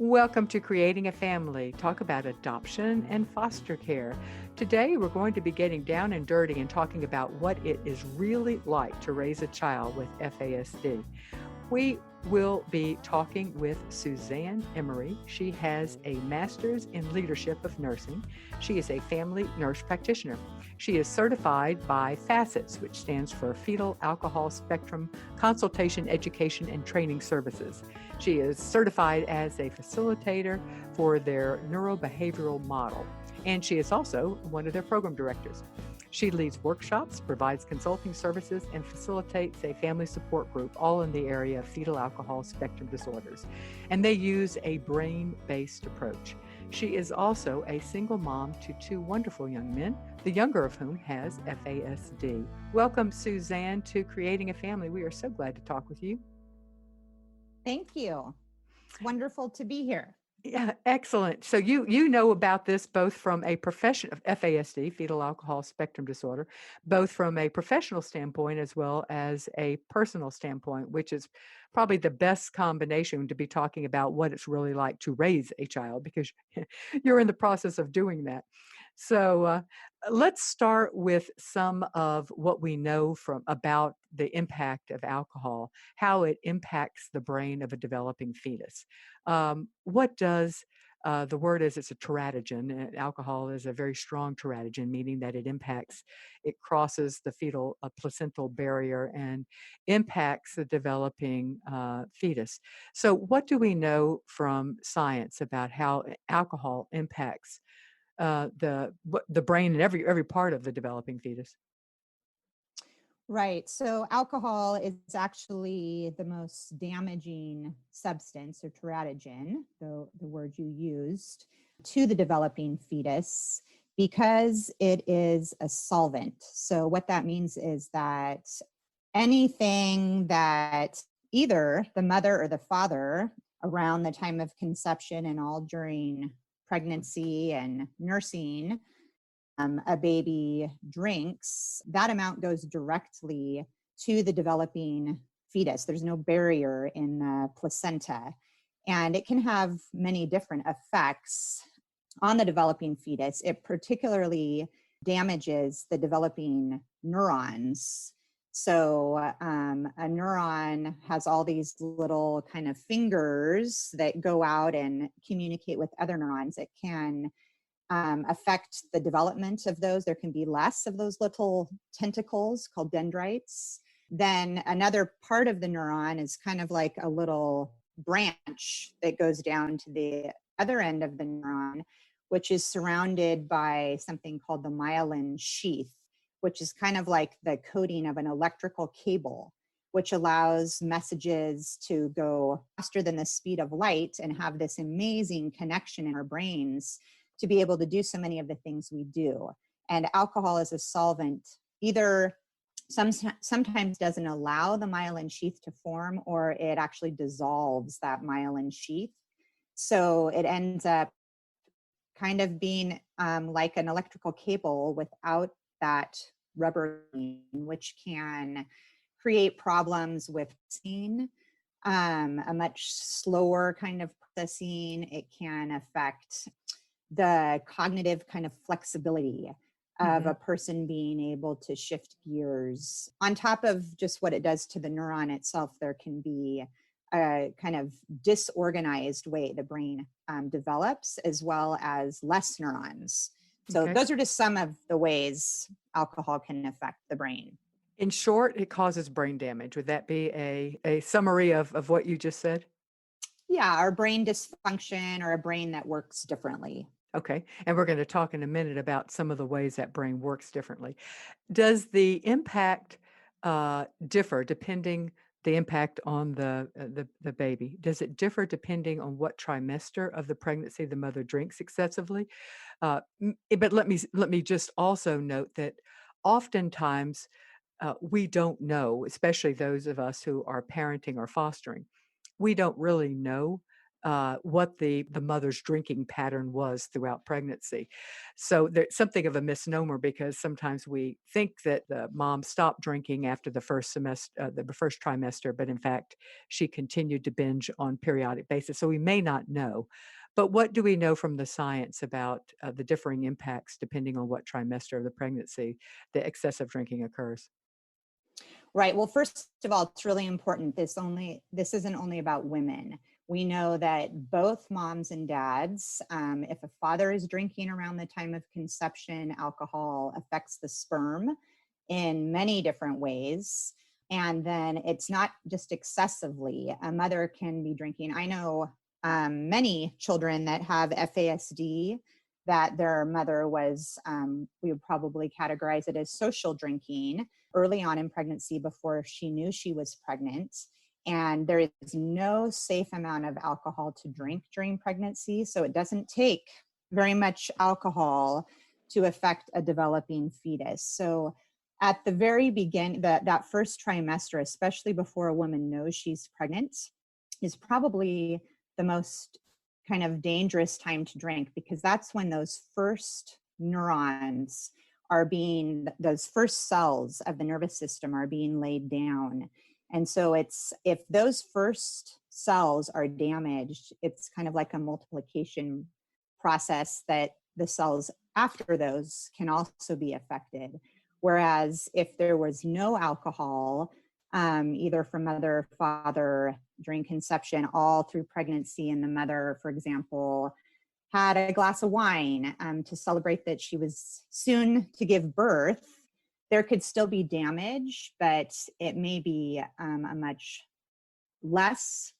Welcome to Creating a Family. Talk about adoption and foster care. Today, we're going to be getting down and dirty and talking about what it is really like to raise a child with FASD. We will be talking with Suzanne Emery. She has a master's in leadership of nursing. She is a family nurse practitioner. She is certified by FASCETS, which stands for Fetal Alcohol Spectrum Consultation, Education, and Training Services. She is certified as a facilitator for their neurobehavioral model, and she is also one of their program directors. She leads workshops, provides consulting services, and facilitates a family support group, all in the area of fetal alcohol spectrum disorders. And they use a brain-based approach. She is also a single mom to two wonderful young men, the younger of whom has FASD. Welcome, Suzanne, to Creating a Family. We are so glad to talk with you. Thank you. It's wonderful to be here. Yeah, excellent. So you know about this both from a profession of FASD, fetal alcohol spectrum disorder, both from a professional standpoint as well as a personal standpoint, which is probably the best combination to be talking about what it's really like to raise a child because you're in the process of doing that. So let's start with some of what we know from about the impact of alcohol, how it impacts the brain of a developing fetus. What does the word is it's a teratogen. And alcohol is a very strong teratogen, meaning that it crosses the fetal placental barrier and impacts the developing fetus. So, what do we know from science about how alcohol impacts the brain and every part of the developing fetus? Right. So alcohol is actually the most damaging substance or teratogen, the word you used, to the developing fetus because it is a solvent. So what that means is that anything that either the mother or the father around the time of conception and all during pregnancy and nursing a baby drinks, that amount goes directly to the developing fetus. There's no barrier in the placenta. And it can have many different effects on the developing fetus. It particularly damages the developing neurons. So a neuron has all these little kind of fingers that go out and communicate with other neurons. It can affect the development of those. There can be less of those little tentacles called dendrites. Then another part of the neuron is kind of like a little branch that goes down to the other end of the neuron, which is surrounded by something called the myelin sheath, which is kind of like the coating of an electrical cable, which allows messages to go faster than the speed of light and have this amazing connection in our brains to be able to do so many of the things we do. And alcohol as a solvent either sometimes doesn't allow the myelin sheath to form, or it actually dissolves that myelin sheath. So it ends up kind of being like an electrical cable without that rubber, which can create problems with processing, a much slower kind of processing. It can affect the cognitive kind of flexibility of a person being able to shift gears. On top of just what it does to the neuron itself, there can be a kind of disorganized way the brain develops, as well as less neurons. So Okay. those are just some of the ways alcohol can affect the brain. In short, it causes brain damage. Would that be a summary of what you just said? Yeah, our brain dysfunction or a brain that works differently. Okay. And we're going to talk in a minute about some of the ways that brain works differently. Does the impact differ depending the impact on the baby? Does it differ depending on what trimester of the pregnancy the mother drinks excessively? But let me just also note that oftentimes we don't know, especially those of us who are parenting or fostering. We don't really know what the mother's drinking pattern was throughout pregnancy. So there's something of a misnomer because sometimes we think that the mom stopped drinking after the first semester, the first trimester, but in fact, she continued to binge on periodic basis. So we may not know. But what do we know from the science about the differing impacts depending on what trimester of the pregnancy the excessive drinking occurs? Right. Well, first of all, it's really important. This isn't only about women. We know that both moms and dads, if a father is drinking around the time of conception, alcohol affects the sperm in many different ways. And then it's not just excessively. A mother can be drinking. I know many children that have FASD that their mother was, we would probably categorize it as social drinking early on in pregnancy before she knew she was pregnant. And there is no safe amount of alcohol to drink during pregnancy. So it doesn't take very much alcohol to affect a developing fetus. So at the very beginning, that first trimester, especially before a woman knows she's pregnant, is probably the most kind of dangerous time to drink, because that's when those first neurons those first cells of the nervous system are being laid down. And so if those first cells are damaged, it's kind of like a multiplication process that the cells after those can also be affected. Whereas if there was no alcohol, either from mother or father during conception, all through pregnancy, and the mother, for example, had a glass of wine to celebrate that she was soon to give birth, there could still be damage, but it may be a much less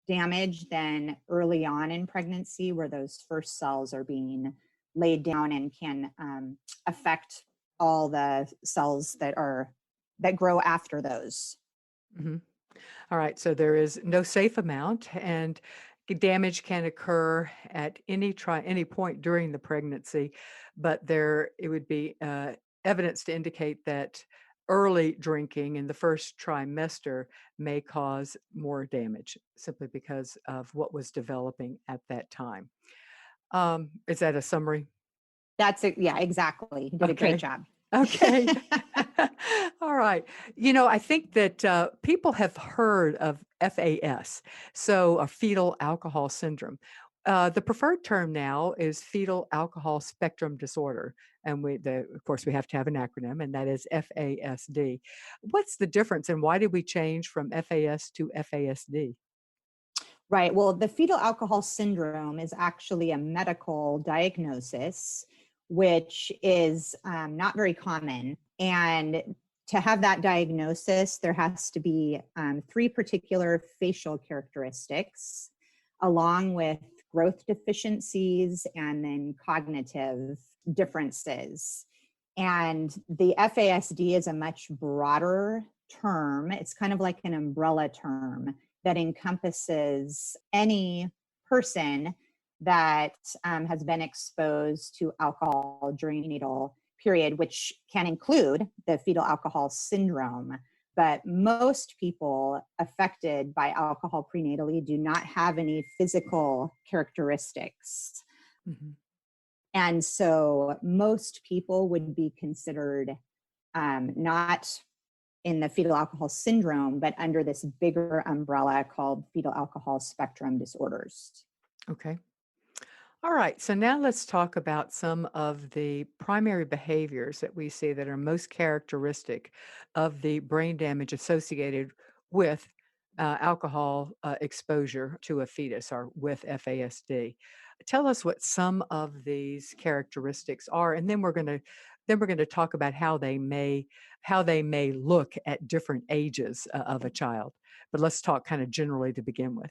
damage than early on in pregnancy, where those first cells are being laid down and can affect all the cells that grow after those. Mm-hmm. All right, so there is no safe amount, and damage can occur at any point during the pregnancy, but it would be evidence to indicate that early drinking in the first trimester may cause more damage simply because of what was developing at that time. Is that a summary? That's it. Yeah, exactly. You did a great Okay. job. Okay. All right. I think that people have heard of FAS, so a fetal alcohol syndrome. The preferred term now is fetal alcohol spectrum disorder. And of course, we have to have an acronym, and that is FASD. What's the difference, and why did we change from FAS to FASD? Right. Well, the fetal alcohol syndrome is actually a medical diagnosis, which is not very common. And to have that diagnosis, there has to be 3 particular facial characteristics, along with growth deficiencies and then cognitive differences. And the FASD is a much broader term. It's kind of like an umbrella term that encompasses any person that has been exposed to alcohol during the neonatal period, which can include the fetal alcohol syndrome. But most people affected by alcohol prenatally do not have any physical characteristics. Mm-hmm. And so most people would be considered not in the fetal alcohol syndrome, but under this bigger umbrella called fetal alcohol spectrum disorders. Okay. All right, so now let's talk about some of the primary behaviors that we see that are most characteristic of the brain damage associated with alcohol exposure to a fetus or with FASD. Tell us what some of these characteristics are, and then we're going to talk about how they may look at different ages of a child. But let's talk kind of generally to begin with.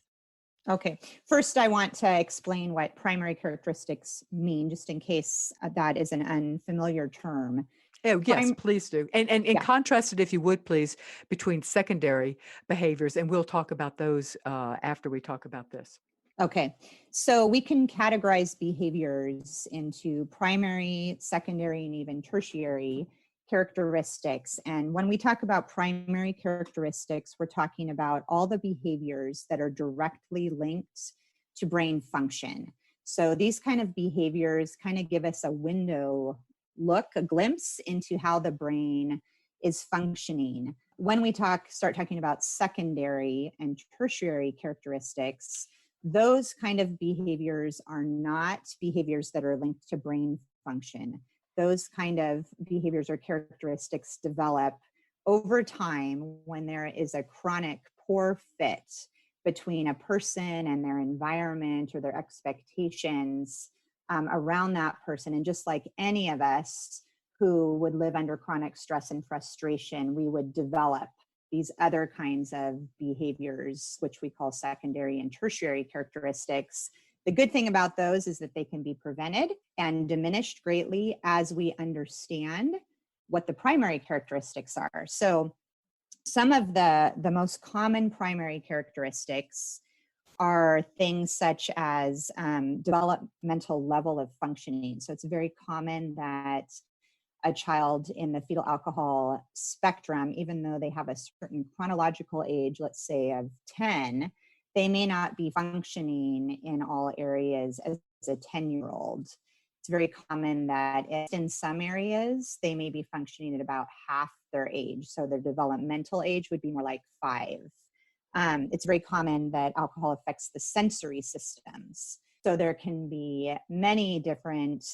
Okay, first I want to explain what primary characteristics mean, just in case that is an unfamiliar term. Oh, yes, please do. And Yeah. contrast it, if you would, please, between secondary behaviors, and we'll talk about those after we talk about this. Okay, so we can categorize behaviors into primary, secondary, and even tertiary characteristics. And when we talk about primary characteristics, we're talking about all the behaviors that are directly linked to brain function. So these kind of behaviors kind of give us a a glimpse into how the brain is functioning. When we start talking about secondary and tertiary characteristics, those kind of behaviors are not behaviors that are linked to brain function. Those kind of behaviors or characteristics develop over time when there is a chronic poor fit between a person and their environment or their expectations around that person. And just like any of us who would live under chronic stress and frustration, we would develop these other kinds of behaviors, which we call secondary and tertiary characteristics. The good thing about those is that they can be prevented and diminished greatly as we understand what the primary characteristics are. So some of the most common primary characteristics are things such as developmental level of functioning. So it's very common that a child in the fetal alcohol spectrum, even though they have a certain chronological age, let's say of 10, they may not be functioning in all areas as a 10-year-old. It's very common that in some areas, they may be functioning at about half their age. So their developmental age would be more like 5. It's very common that alcohol affects the sensory systems. So there can be many different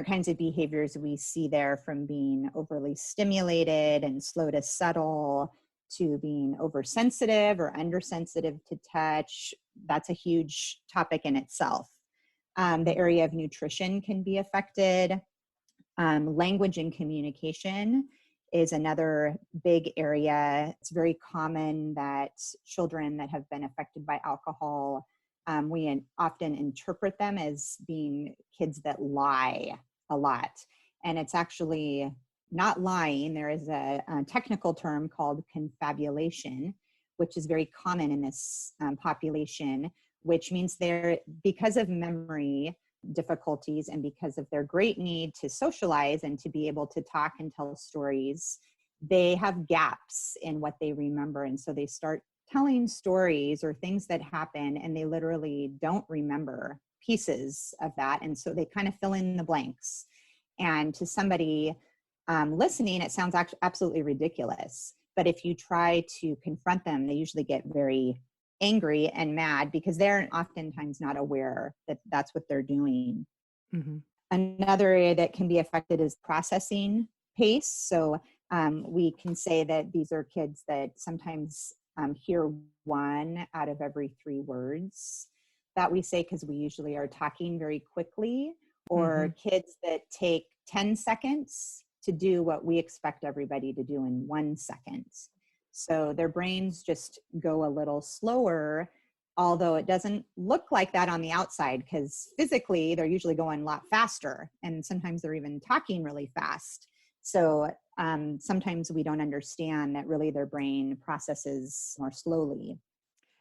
kinds of behaviors we see there, from being overly stimulated and slow to settle to being oversensitive or undersensitive to touch. That's a huge topic in itself. The area of nutrition can be affected. Language and communication is another big area. It's very common that children that have been affected by alcohol, we often interpret them as being kids that lie a lot. And it's actually not lying. There is a technical term called confabulation, which is very common in this population, which means because of memory difficulties and because of their great need to socialize and to be able to talk and tell stories, they have gaps in what they remember. And so they start telling stories or things that happen, and they literally don't remember pieces of that. And so they kind of fill in the blanks. And to somebody listening, it sounds absolutely ridiculous. But if you try to confront them, they usually get very angry and mad because they're oftentimes not aware that that's what they're doing. Mm-hmm. Another area that can be affected is processing pace. So we can say that these are kids that sometimes hear 1 out of every 3 words that we say, because we usually are talking very quickly, or kids that take 10 seconds to do what we expect everybody to do in 1 second. So their brains just go a little slower, although it doesn't look like that on the outside, because physically they're usually going a lot faster, and sometimes they're even talking really fast. So sometimes we don't understand that really their brain processes more slowly.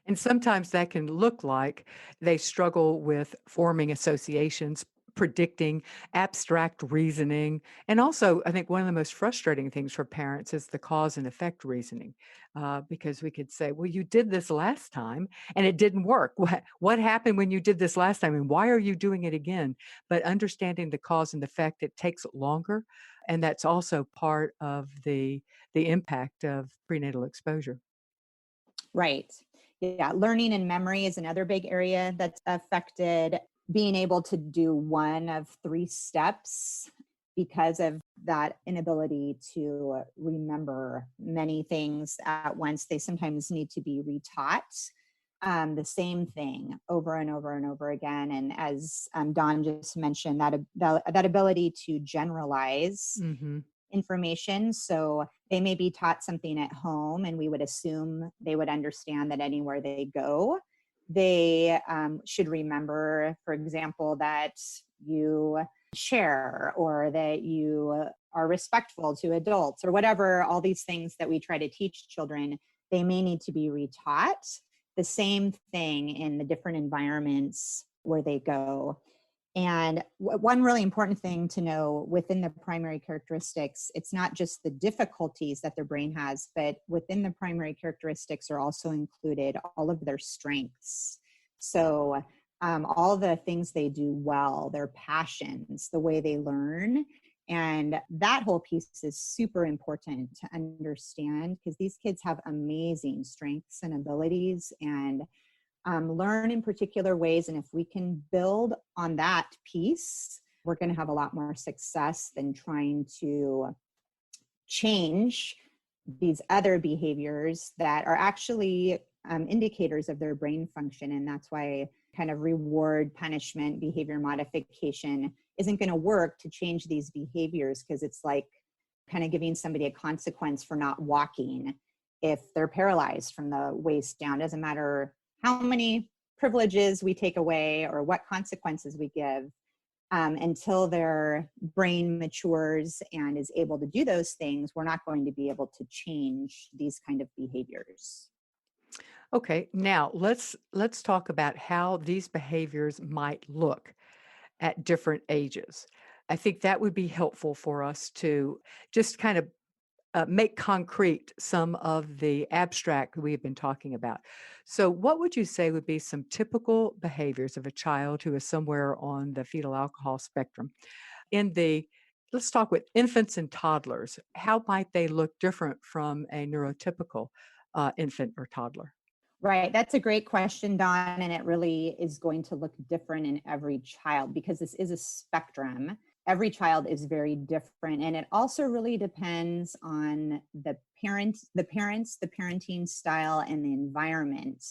And sometimes that can look like they struggle with forming associations, predicting, abstract reasoning. And also, I think one of the most frustrating things for parents is the cause and effect reasoning, because we could say, well, you did this last time and it didn't work. What happened when you did this last time, and why are you doing it again? But understanding the cause and effect, it takes longer. And that's also part of the impact of prenatal exposure. Right. Yeah. Learning and memory is another big area that's affected. Being able to do 1 of 3 steps because of that inability to remember many things at once. They sometimes need to be retaught the same thing over and over and over again. And as Dawn just mentioned, that ability to generalize information. So they may be taught something at home, and we would assume they would understand that anywhere they go. They should remember, for example, that you share, or that you are respectful to adults, or whatever, all these things that we try to teach children, they may need to be retaught. The same thing in the different environments where they go. And one really important thing to know within the primary characteristics, it's not just the difficulties that their brain has, but within the primary characteristics are also included all of their strengths. So all the things they do well, their passions, the way they learn. And that whole piece is super important to understand because these kids have amazing strengths and abilities and learn in particular ways. And if we can build on that piece, we're going to have a lot more success than trying to change these other behaviors that are actually indicators of their brain function. And that's why kind of reward, punishment, behavior modification isn't going to work to change these behaviors, because it's like kind of giving somebody a consequence for not walking if they're paralyzed from the waist down. Doesn't matter how many privileges we take away or what consequences we give, until their brain matures and is able to do those things, we're not going to be able to change these kind of behaviors. Okay, now let's talk about how these behaviors might look at different ages. I think that would be helpful for us to just kind of make concrete some of the abstract we've been talking about. So, what would you say would be some typical behaviors of a child who is somewhere on the fetal alcohol spectrum? In the Let's talk with infants and toddlers. How might they look different from a neurotypical infant or toddler? Right. That's a great question, Dawn. And it really is going to look different in every child because this is a spectrum. Every child is very different. And it also really depends on the parents, the parenting style, and the environment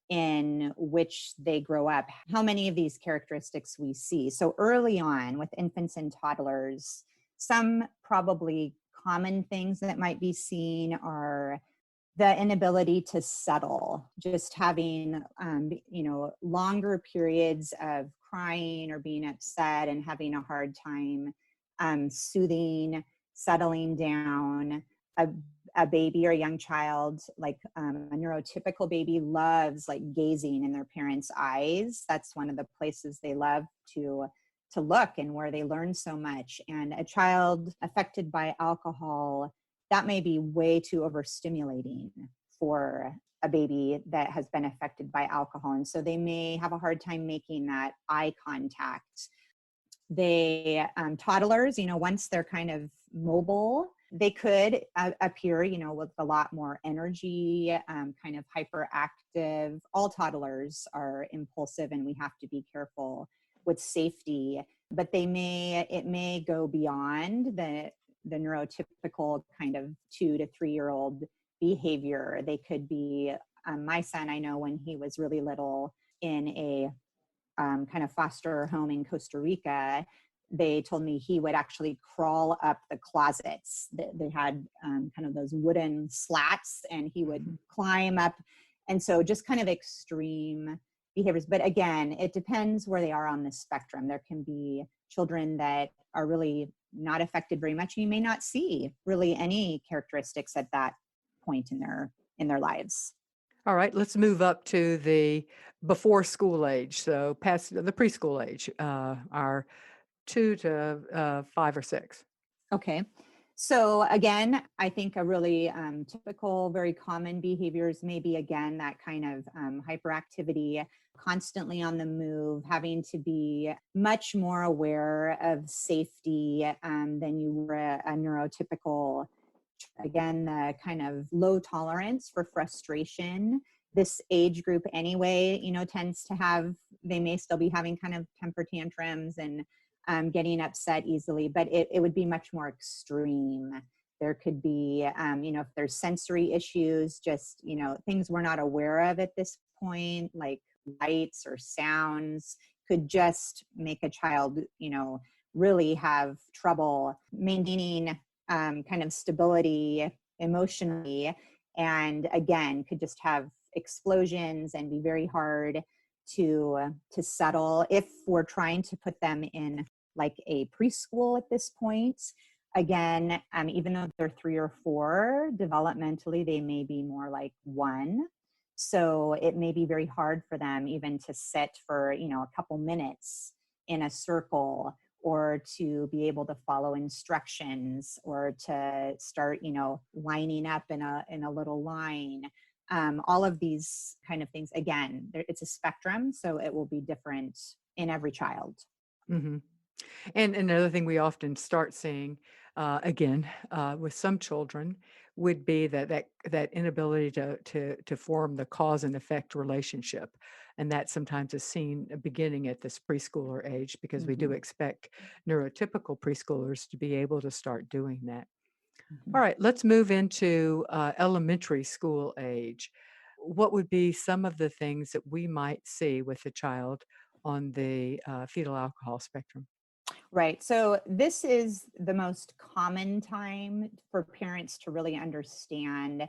in which they grow up, how many of these characteristics we see. So early on with infants and toddlers, some probably common things that might be seen are the inability to settle, just having, longer periods of crying or being upset and having a hard time soothing, settling down. A baby or a young child, like a neurotypical baby, loves like gazing in their parents' eyes. That's one of the places they love to look and where they learn so much. And a child affected by alcohol, that may be way too overstimulating for a baby that has been affected by alcohol. And so they may have a hard time making that eye contact. They, toddlers, once they're kind of mobile, they could appear, with a lot more energy, kind of hyperactive. All toddlers are impulsive and we have to be careful with safety, but it may go beyond the neurotypical kind of 2 to 3 year old behavior. They could be, my son, I know when he was really little in a kind of foster home in Costa Rica, they told me he would actually crawl up the closets. They had kind of those wooden slats and he would climb up. And so just kind of extreme behaviors. But again, it depends where they are on the spectrum. There can be children that are really not affected very much. You may not see really any characteristics at that point in their lives. All right, let's move up to the before school age. So, past the preschool age, our 2 to 5 or 6. Okay. So again, I think a really typical, very common behaviors may be, again, that kind of hyperactivity, constantly on the move, having to be much more aware of safety than you were a neurotypical. Again, the kind of low tolerance for frustration. This age group anyway, tends to have, they may still be having kind of temper tantrums and getting upset easily, but it would be much more extreme. There could be, if there's sensory issues, just, things we're not aware of at this point, like lights or sounds, could just make a child, really have trouble maintaining kind of stability emotionally. And again, could just have explosions and be very hard to settle. If we're trying to put them in like a preschool at this point, again, even though they're 3 or 4, developmentally they may be more like 1. So it may be very hard for them even to sit for a couple minutes in a circle, or to be able to follow instructions, or to start lining up in a little line. all of these kind of things. Again, it's a spectrum, so it will be different in every child. Hmm. And another thing we often start seeing, again, with some children, would be that inability to form the cause and effect relationship, and that sometimes is seen beginning at this preschooler age, because we do Mhm, expect neurotypical preschoolers to be able to start doing that. mhm. All right, let's move into elementary school age. What would be some of the things that we might see with a child on the fetal alcohol spectrum? Right. So this is the most common time for parents to really understand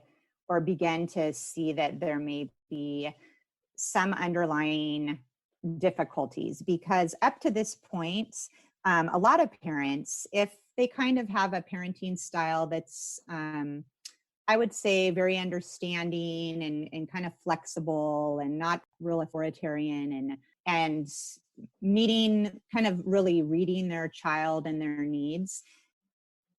or begin to see that there may be some underlying difficulties, because up to this point, a lot of parents, if they kind of have a parenting style that's, I would say, very understanding and kind of flexible and not real authoritarian, and meeting, kind of really reading their child and their needs,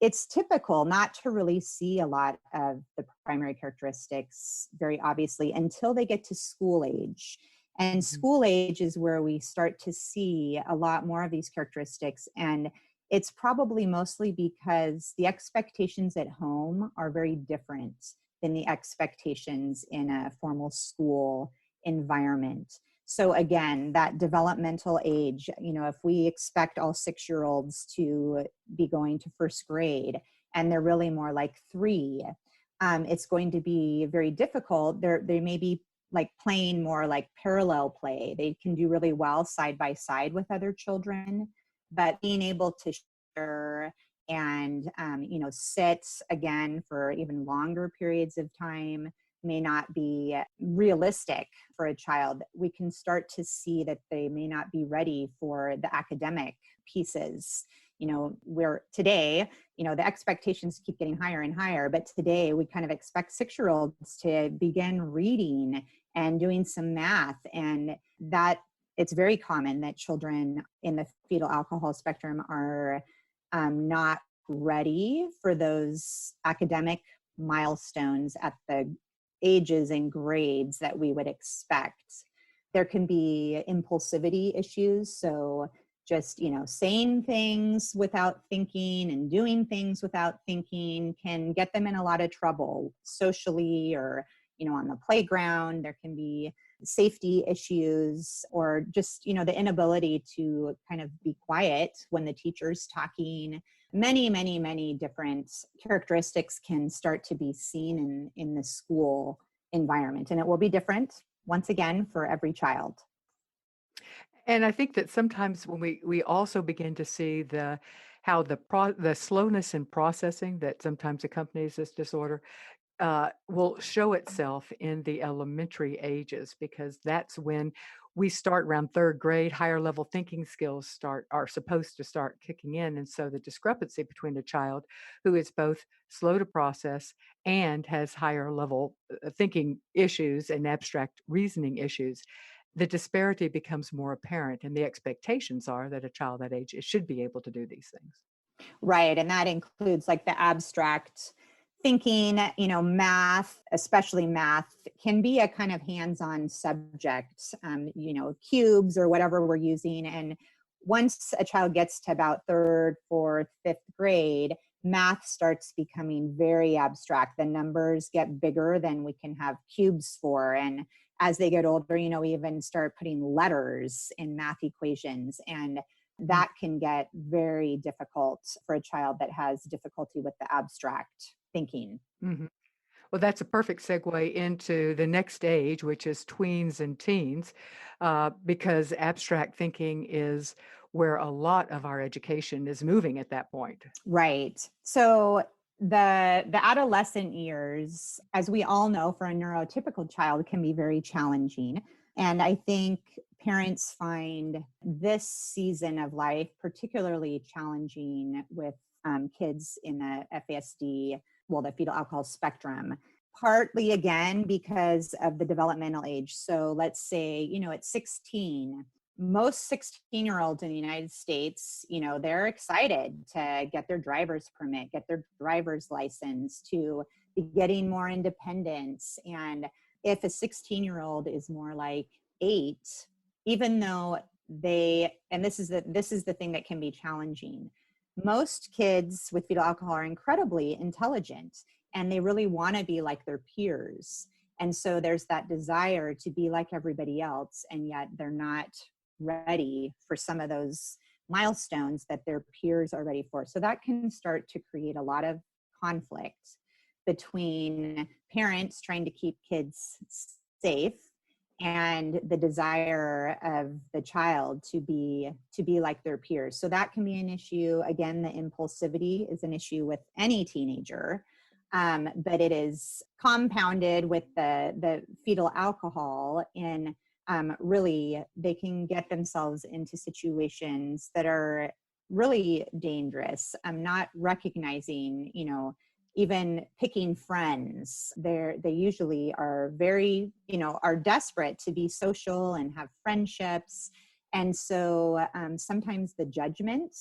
it's typical not to really see a lot of the primary characteristics very obviously until they get to school age. And Mhm. school age is where we start to see a lot more of these characteristics. And it's probably mostly because the expectations at home are very different than the expectations in a formal school environment. So again, that developmental age, if we expect all 6-year-olds to be going to first grade and they're really more like 3, it's going to be very difficult. They may be like playing more like parallel play. They can do really well side by side with other children, but being able to share and sit again for even longer periods of time may not be realistic for a child. We can start to see that they may not be ready for the academic pieces. Where today, the expectations keep getting higher and higher, but today we kind of expect 6-year-olds to begin reading and doing some math, and that it's very common that children in the fetal alcohol spectrum are not ready for those academic milestones at the ages and grades that we would expect. There can be impulsivity issues. So just, saying things without thinking and doing things without thinking can get them in a lot of trouble socially, or, on the playground. There can be safety issues, or just, the inability to kind of be quiet when the teacher's talking. Many different characteristics can start to be seen in the school environment, and it will be different once again for every child. And I think that sometimes when we also begin to see how the slowness in processing that sometimes accompanies this disorder will show itself in the elementary ages, because that's when we start around third grade. Higher level thinking skills are supposed to start kicking in, and so the discrepancy between a child who is both slow to process and has higher level thinking issues and abstract reasoning issues, the disparity becomes more apparent, and the expectations are that a child that age should be able to do these things. Right. And that includes like the abstract thinking, math, especially math, can be a kind of hands-on subject, cubes or whatever we're using. And once a child gets to about third, fourth, fifth grade, math starts becoming very abstract. The numbers get bigger than we can have cubes for. And as they get older, we even start putting letters in math equations. And that can get very difficult for a child that has difficulty with the abstract thinking. Mhm. Well, that's a perfect segue into the next age, which is tweens and teens, because abstract thinking is where a lot of our education is moving at that point. Right. So the adolescent years, as we all know, for a neurotypical child can be very challenging. And I think parents find this season of life particularly challenging with kids in the FASD, well, the fetal alcohol spectrum, partly again because of the developmental age. So let's say, at 16, most 16-year-olds in the United States, they're excited to get their driver's permit, get their driver's license, to be getting more independence. And if a 16-year-old is more like 8, even though and this is the thing that can be challenging. Most kids with fetal alcohol are incredibly intelligent, and they really want to be like their peers. And so there's that desire to be like everybody else, and yet they're not ready for some of those milestones that their peers are ready for. So that can start to create a lot of conflict between parents trying to keep kids safe and the desire of the child to be like their peers. So that can be an issue. Again, the impulsivity is an issue with any teenager, but it is compounded with the fetal alcohol. In really, they can get themselves into situations that are really dangerous. Not recognizing, even picking friends. They usually are very, are desperate to be social and have friendships. And so sometimes the judgment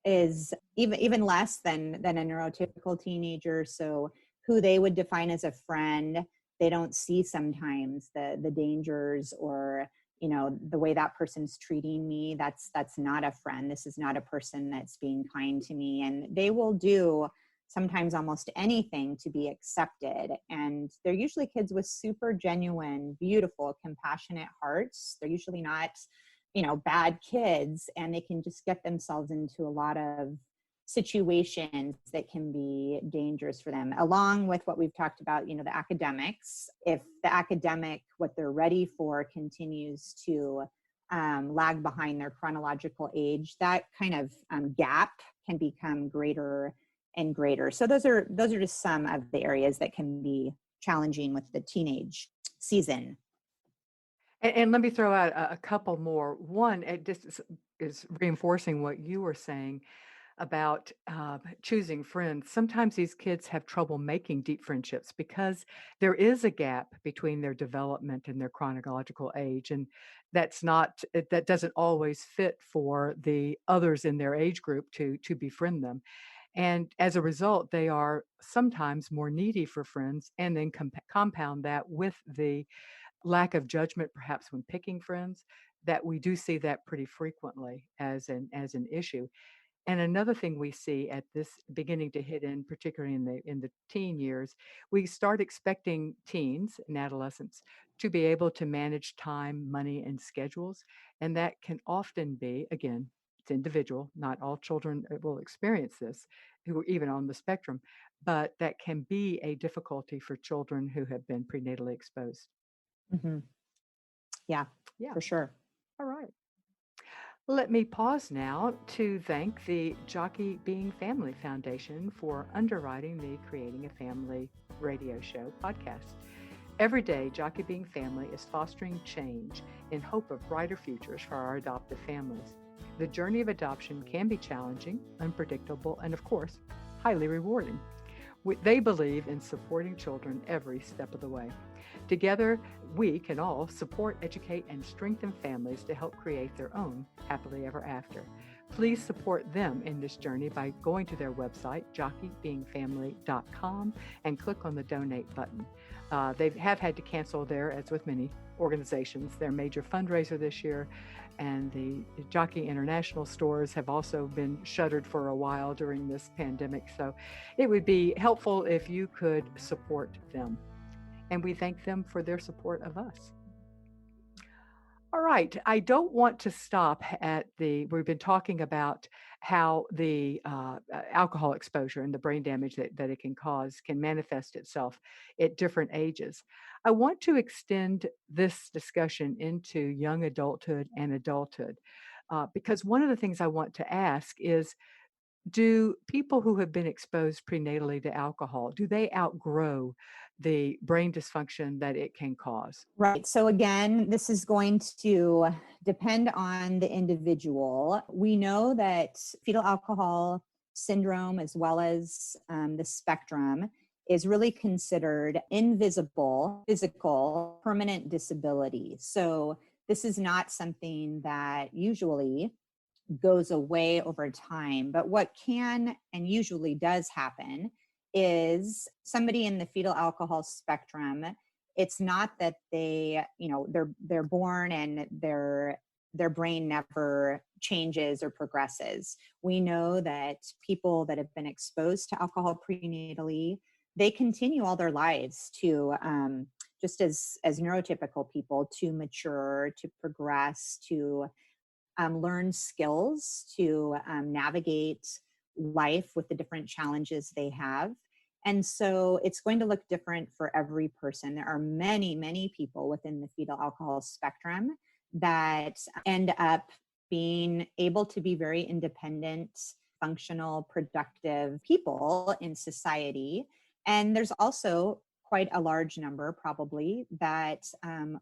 is even less than a neurotypical teenager. So who they would define as a friend, they don't see sometimes the dangers, or the way that person's treating me. That's not a friend. This is not a person that's being kind to me. And they will do sometimes almost anything to be accepted. And they're usually kids with super genuine, beautiful, compassionate hearts. They're usually not, bad kids, and they can just get themselves into a lot of situations that can be dangerous for them, along with what we've talked about, the academics. If the academic, what they're ready for, continues to lag behind their chronological age, that kind of gap can become greater and greater. So those are just some of the areas that can be challenging with the teenage season. And let me throw out a couple more. One, it just is reinforcing what you were saying about choosing friends. Sometimes these kids have trouble making deep friendships because there is a gap between their development and their chronological age, and that doesn't always fit for the others in their age group to befriend them. And as a result, they are sometimes more needy for friends, and then compound that with the lack of judgment, perhaps when picking friends, that we do see that pretty frequently as an issue. And another thing we see at this beginning to hit in, particularly in the teen years, we start expecting teens and adolescents to be able to manage time, money, and schedules. And that can often be, again, it's individual. Not all children will experience this, who are even on the spectrum, but that can be a difficulty for children who have been prenatally exposed. Mm-hmm. Yeah, Yeah. for sure. All right. Let me pause now to thank the Jockey Being Family Foundation for underwriting the Creating a Family radio show podcast. Every day, Jockey Being Family is fostering change in hope of brighter futures for our adoptive families. The journey of adoption can be challenging, unpredictable, and of course, highly rewarding. They believe in supporting children every step of the way. Together, we can all support, educate, and strengthen families to help create their own happily ever after. Please support them in this journey by going to their website, jockeybeingfamily.com, and click on the donate button. They have had to cancel as with many organizations, their major fundraiser this year, and the Jockey International stores have also been shuttered for a while during this pandemic. So it would be helpful if you could support them. And we thank them for their support of us. All right. I don't want to stop we've been talking about how the alcohol exposure and the brain damage that it can cause can manifest itself at different ages. I want to extend this discussion into young adulthood and adulthood, because one of the things I want to ask is, do people who have been exposed prenatally to alcohol, do they outgrow the brain dysfunction that it can cause? Right. So again, this is going to depend on the individual. We know that fetal alcohol syndrome, as well as the spectrum, is really considered invisible, physical, permanent disability. So this is not something that usually goes away over time. But what can and usually does happen is somebody in the fetal alcohol spectrum it's not that they're born and their brain never changes or progresses. We know that people that have been exposed to alcohol prenatally, they continue all their lives to just as neurotypical people, to mature, to progress, to learn skills, to navigate life with the different challenges they have. And so it's going to look different for every person. There are many, many people within the fetal alcohol spectrum that end up being able to be very independent, functional, productive people in society. And there's also quite a large number, probably, that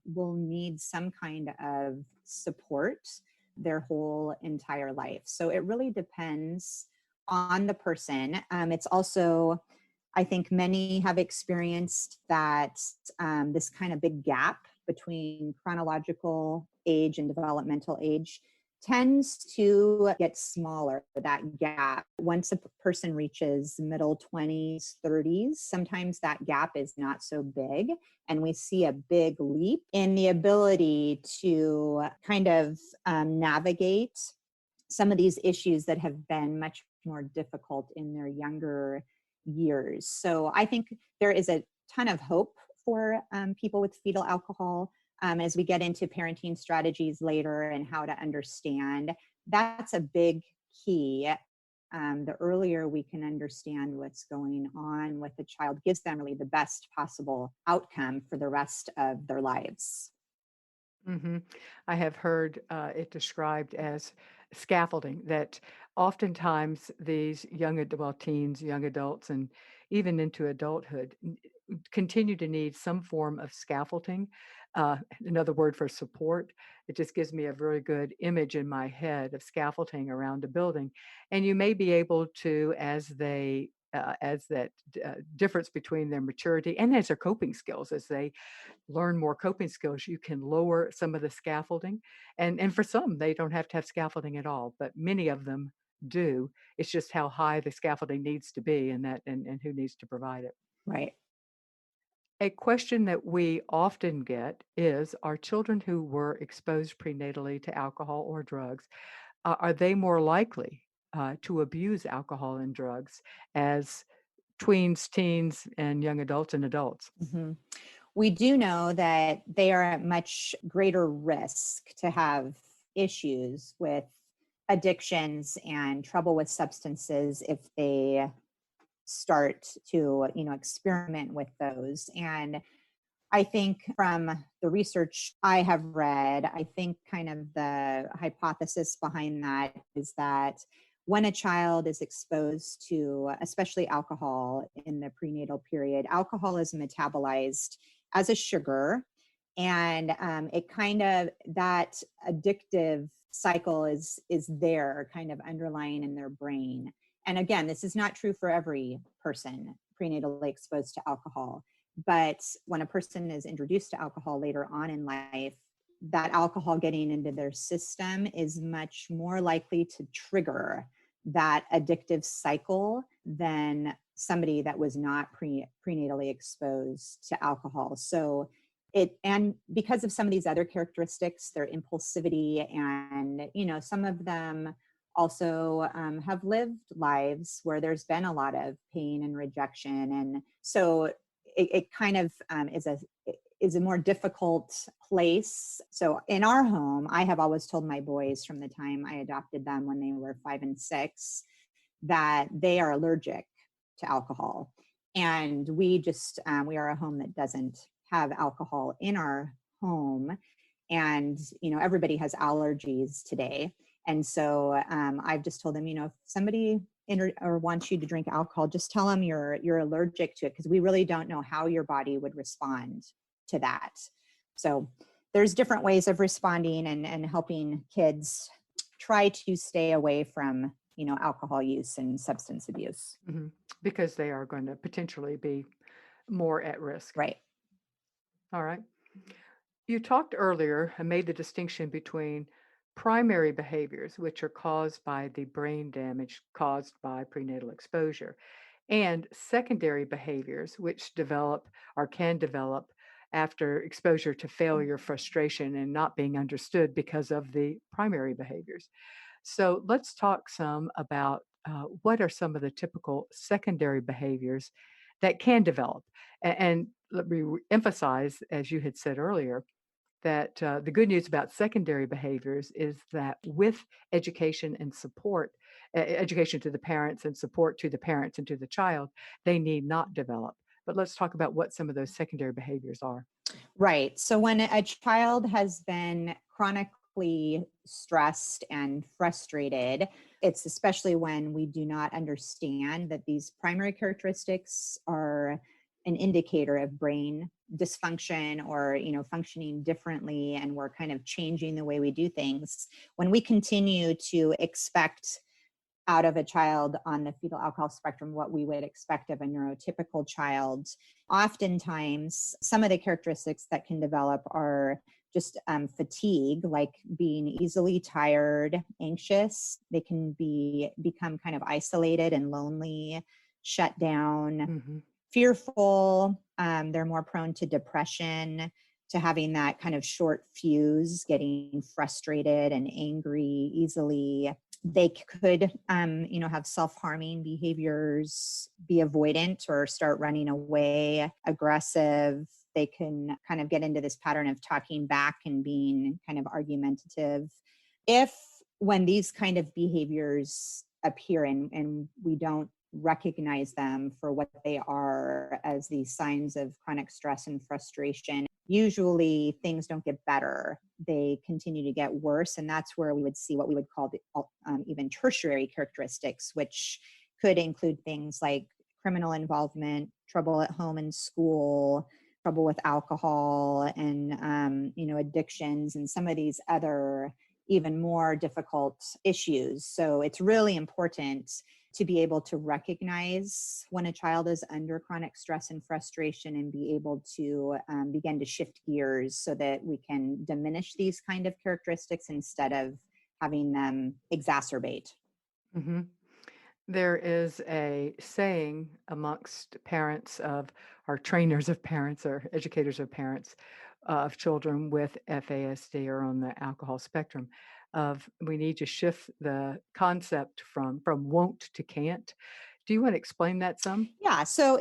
will need some kind of support their whole entire life. So it really depends on the person. It's also, I think many have experienced that this kind of big gap between chronological age and developmental age tends to get smaller, that gap. Once a person reaches middle 20s, 30s, sometimes that gap is not so big. And we see a big leap in the ability to kind of navigate some of these issues that have been much more difficult in their younger years. So I think there is a ton of hope for people with fetal alcohol. As we get into parenting strategies later and how to understand, that's a big key. The earlier we can understand what's going on with the child gives them really the best possible outcome for the rest of their lives. Hmm. I have heard it described as scaffolding, that oftentimes these teens, young adults, and even into adulthood continue to need some form of scaffolding. Another word for support. It just gives me a very good image in my head of scaffolding around a building. And you may be able to, as that difference between their maturity and as their coping skills, as they learn more coping skills, you can lower some of the scaffolding. And for some, they don't have to have scaffolding at all, but many of them do. It's just how high the scaffolding needs to be, and who needs to provide it. Right. A question that we often get is, are children who were exposed prenatally to alcohol or drugs, are they more likely to abuse alcohol and drugs as tweens, teens, and young adults and adults? Mhm. We do know that they are at much greater risk to have issues with addictions and trouble with substances if they start to experiment with those. And I think from the research I have read, I think kind of the hypothesis behind that is that when a child is exposed to, especially alcohol in the prenatal period, alcohol is metabolized as a sugar. And it kind of, that addictive cycle is there kind of underlying in their brain. And again, this is not true for every person prenatally exposed to alcohol. But when a person is introduced to alcohol later on in life, that alcohol getting into their system is much more likely to trigger that addictive cycle than somebody that was not prenatally exposed to alcohol. So and because of some of these other characteristics, their impulsivity, and some of them also have lived lives where there's been a lot of pain and rejection, and so it kind of is a more difficult place. So in our home, I have always told my boys from the time I adopted them when they were 5 and 6 that they are allergic to alcohol. And we are a home that doesn't have alcohol in our home. And, everybody has allergies today. And so I've just told them, if somebody or wants you to drink alcohol, just tell them you're allergic to it, because we really don't know how your body would respond to that. So there's different ways of responding and helping kids try to stay away from, alcohol use and substance abuse. Mhm. Because they are going to potentially be more at risk. Right. All right. You talked earlier and made the distinction between primary behaviors, which are caused by the brain damage caused by prenatal exposure, and secondary behaviors, which develop or can develop after exposure to failure, frustration, and not being understood because of the primary behaviors. So let's talk some about what are some of the typical secondary behaviors that can develop. And let me emphasize, as you had said earlier, that the good news about secondary behaviors is that with education and support, education to the parents and support to the parents and to the child, they need not develop. But let's talk about what some of those secondary behaviors are. Right. So when a child has been chronically stressed and frustrated, it's especially when we do not understand that these primary characteristics are an indicator of brain dysfunction or functioning differently, and we're kind of changing the way we do things. When we continue to expect out of a child on the fetal alcohol spectrum what we would expect of a neurotypical child, oftentimes some of the characteristics that can develop are just fatigue, like being easily tired, anxious. They can become kind of isolated and lonely, shut down, Hmm. fearful. They're more prone to depression, to having that kind of short fuse, getting frustrated and angry easily. They could, have self-harming behaviors, be avoidant or start running away, aggressive. They can kind of get into this pattern of talking back and being kind of argumentative. If when these kind of behaviors appear and we don't recognize them for what they are as these signs of chronic stress and frustration, usually things don't get better. They continue to get worse. And that's where we would see what we would call the even tertiary characteristics, which could include things like criminal involvement, trouble at home and school, trouble with alcohol, and addictions, and some of these other even more difficult issues. So it's really important to be able to recognize when a child is under chronic stress and frustration and be able to begin to shift gears so that we can diminish these kind of characteristics instead of having them exacerbate. Hmm. There is a saying amongst parents of, or trainers of parents, or educators of parents of children with FASD or on the alcohol spectrum, of we need to shift the concept from won't to can't. Do you want to explain that some? Yeah. So,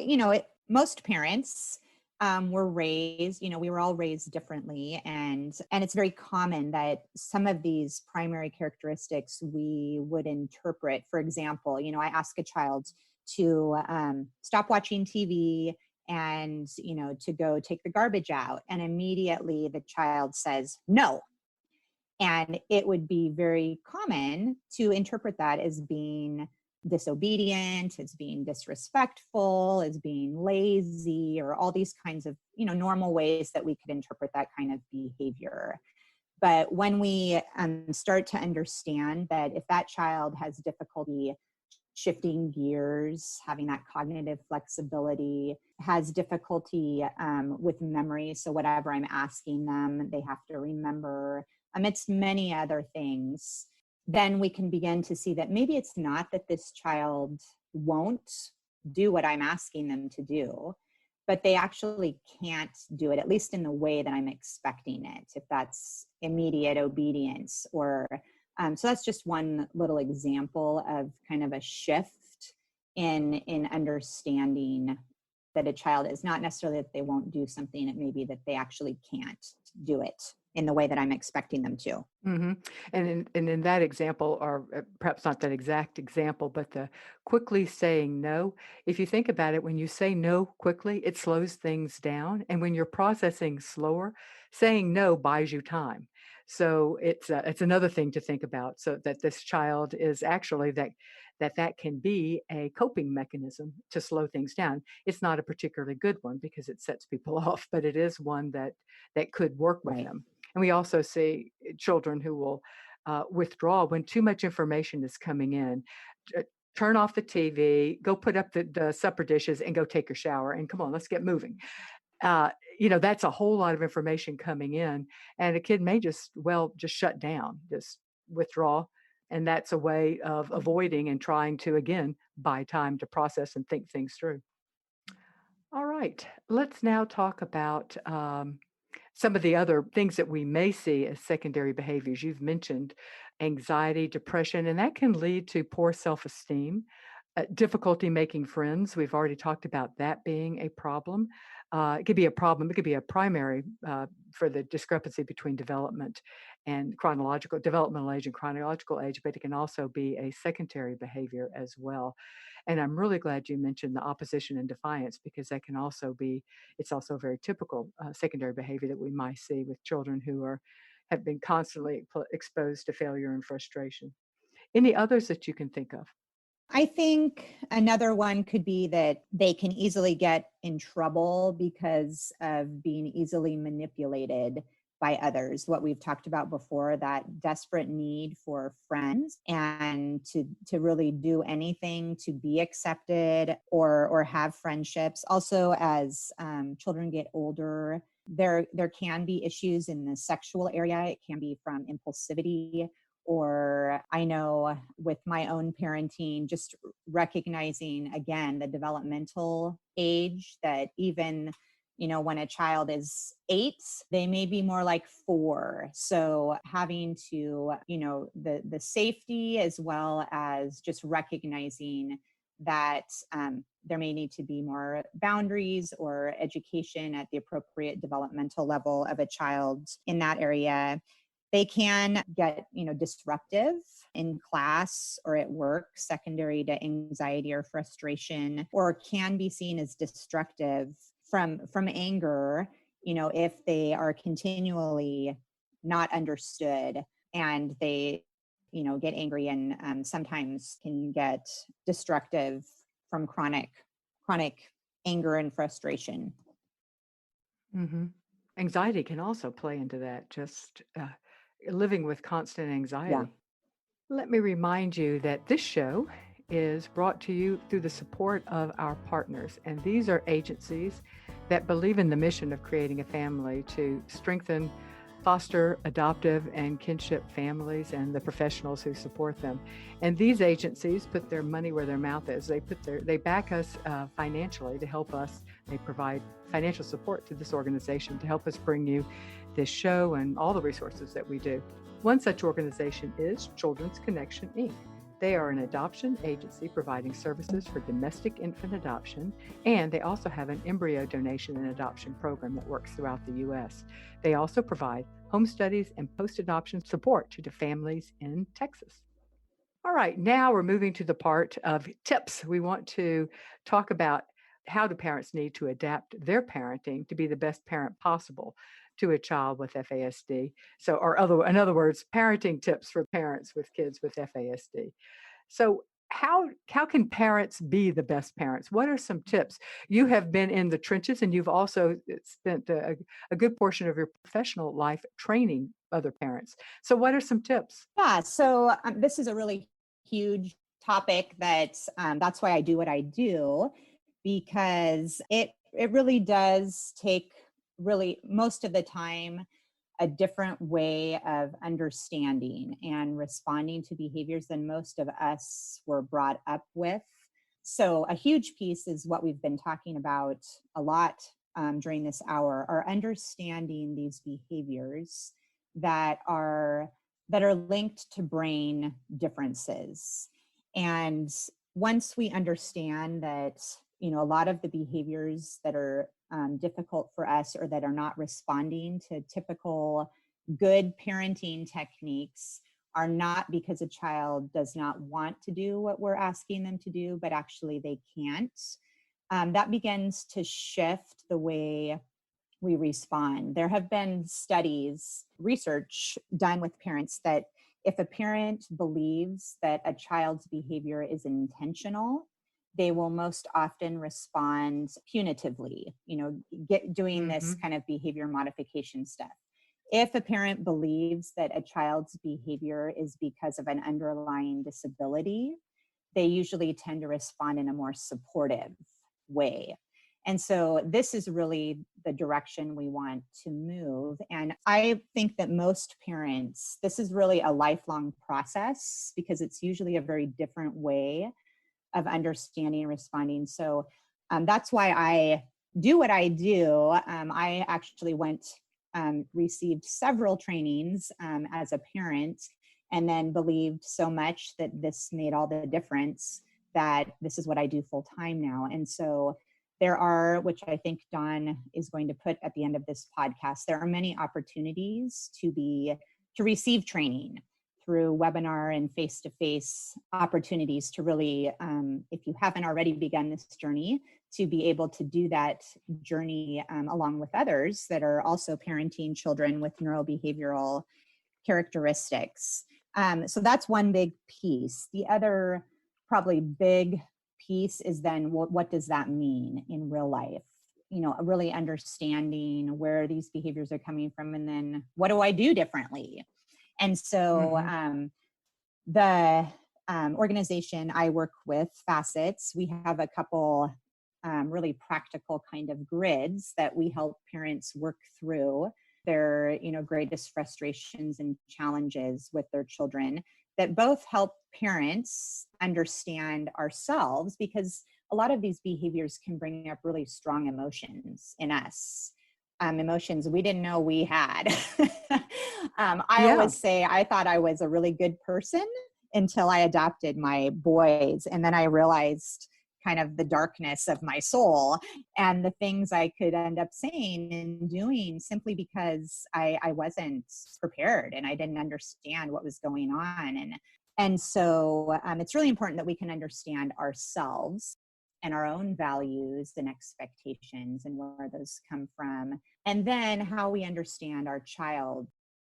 most parents were raised, we were all raised differently. And it's very common that some of these primary characteristics we would interpret. For example, I ask a child to stop watching TV and, to go take the garbage out. And immediately the child says, no. And it would be very common to interpret that as being disobedient, as being disrespectful, as being lazy, or all these kinds of, normal ways that we could interpret that kind of behavior. But when we start to understand that if that child has difficulty shifting gears, having that cognitive flexibility, has difficulty with memory. So whatever I'm asking them, they have to remember, amidst many other things, then we can begin to see that maybe it's not that this child won't do what I'm asking them to do, but they actually can't do it, at least in the way that I'm expecting it, if that's immediate obedience or so that's just one little example of kind of a shift in understanding that a child is not necessarily that they won't do something, it may be that they actually can't do it in the way that I'm expecting them to. Hmm. And in that example, or perhaps not that exact example, but the quickly saying no. If you think about it, when you say no quickly, it slows things down. And when you're processing slower, saying no buys you time. So it's another thing to think about. So that this child is actually that can be a coping mechanism to slow things down. It's not a particularly good one because it sets people off, but it is one that could work with Right. them. And we also see children who will withdraw when too much information is coming in. T- Turn off the TV, go put up the supper dishes, and go take your shower. And come on, let's get moving. Uh, that's a whole lot of information coming in, and a kid may just shut down, just withdraw. And that's a way of avoiding and trying to, again, buy time to process and think things through. All right. right, let's now talk about some of the other things that we may see as secondary behaviors. You've mentioned anxiety, depression, and that can lead to poor self esteem, difficulty making friends. We've already talked about that being a problem. It could be a problem, it could be a primary for the discrepancy between developmental age and chronological age, but it can also be a secondary behavior as well. And I'm really glad you mentioned the opposition and defiance because that can also be, it's also a very typical secondary behavior that we might see with children who have been constantly exposed to failure and frustration. Any others that you can think of? I think another one could be that they can easily get in trouble because of being easily manipulated by others. What we've talked about before, that desperate need for friends and to really do anything to be accepted or have friendships. Also, as children get older, there can be issues in the sexual area. It can be from impulsivity, or I know with my own parenting, just recognizing again the developmental age, that even, when a child is 8, they may be more like 4. So having to, the safety, as well as just recognizing that there may need to be more boundaries or education at the appropriate developmental level of a child in that area. They can get, disruptive in class or at work, secondary to anxiety or frustration, or can be seen as destructive from anger, if they are continually not understood and they, get angry and sometimes can get destructive from chronic anger and frustration. Hmm. Anxiety can also play into that, just living with constant Yeah. anxiety. Let me remind you that this show is brought to you through the support of our partners, and these are agencies that believe in the mission of creating a family to strengthen foster, adoptive, and kinship families and the professionals who support them. And these agencies put their money where their mouth is. They back us financially to help us. They provide financial support to this organization to help us bring you this show and all the resources that we do. One such organization is Children's Connection, Inc. They are an adoption agency providing services for domestic infant adoption, and they also have an embryo donation and adoption program that works throughout the U.S. They also provide home studies and post-adoption support to families in Texas. All right, now we're moving to the part of tips. We want to talk about how do parents need to adapt their parenting to be the best parent possible to a child with FASD. In other words, parenting tips for parents with kids with FASD. So how can parents be the best parents? What are some tips? You have been in the trenches and you've also spent a good portion of your professional life training other parents. So what are some tips? Yeah, so this is a really huge topic that's why I do what I do, because it really does take, really most of the time, a different way of understanding and responding to behaviors than most of us were brought up with. So a huge piece is what we've been talking about a lot during this hour, are understanding these behaviors that are linked to brain differences. And once we understand that, a lot of the behaviors that are difficult for us, or that are not responding to typical good parenting techniques, are not because a child does not want to do what we're asking them to do, but actually they can't, that begins to shift the way we respond. There have been research done with parents, that if a parent believes that a child's behavior is intentional, they will most often respond punitively, doing this Hmm. kind of behavior modification stuff. If a parent believes that a child's behavior is because of an underlying disability, they usually tend to respond in a more supportive way. And so this is really the direction we want to move. And I think that most parents, this is really a lifelong process, because it's usually a very different way of understanding and responding. So that's why I do what I do, I actually received several trainings as a parent, and then believed so much that this made all the difference that this is what I do full time now. And so there are, which I think Dawn is going to put at the end of this podcast, there are many opportunities to receive training through webinar and face-to-face opportunities to really, if you haven't already begun this journey, to be able to do that journey along with others that are also parenting children with neurobehavioral characteristics. So that's one big piece. The other probably big piece is then what does that mean in real life? Really understanding where these behaviors are coming from, and then what do I do differently? And so the organization I work with, FASCETS, we have a couple really practical kind of grids that we help parents work through their greatest frustrations and challenges with their children, that both help parents understand ourselves, because a lot of these behaviors can bring up really strong emotions in us. Emotions we didn't know we had. I always say I thought I was a really good person until I adopted my boys. And then I realized kind of the darkness of my soul and the things I could end up saying and doing simply because I wasn't prepared and I didn't understand what was going on. And so it's really important that we can understand ourselves and our own values and expectations and where those come from. And then how we understand our child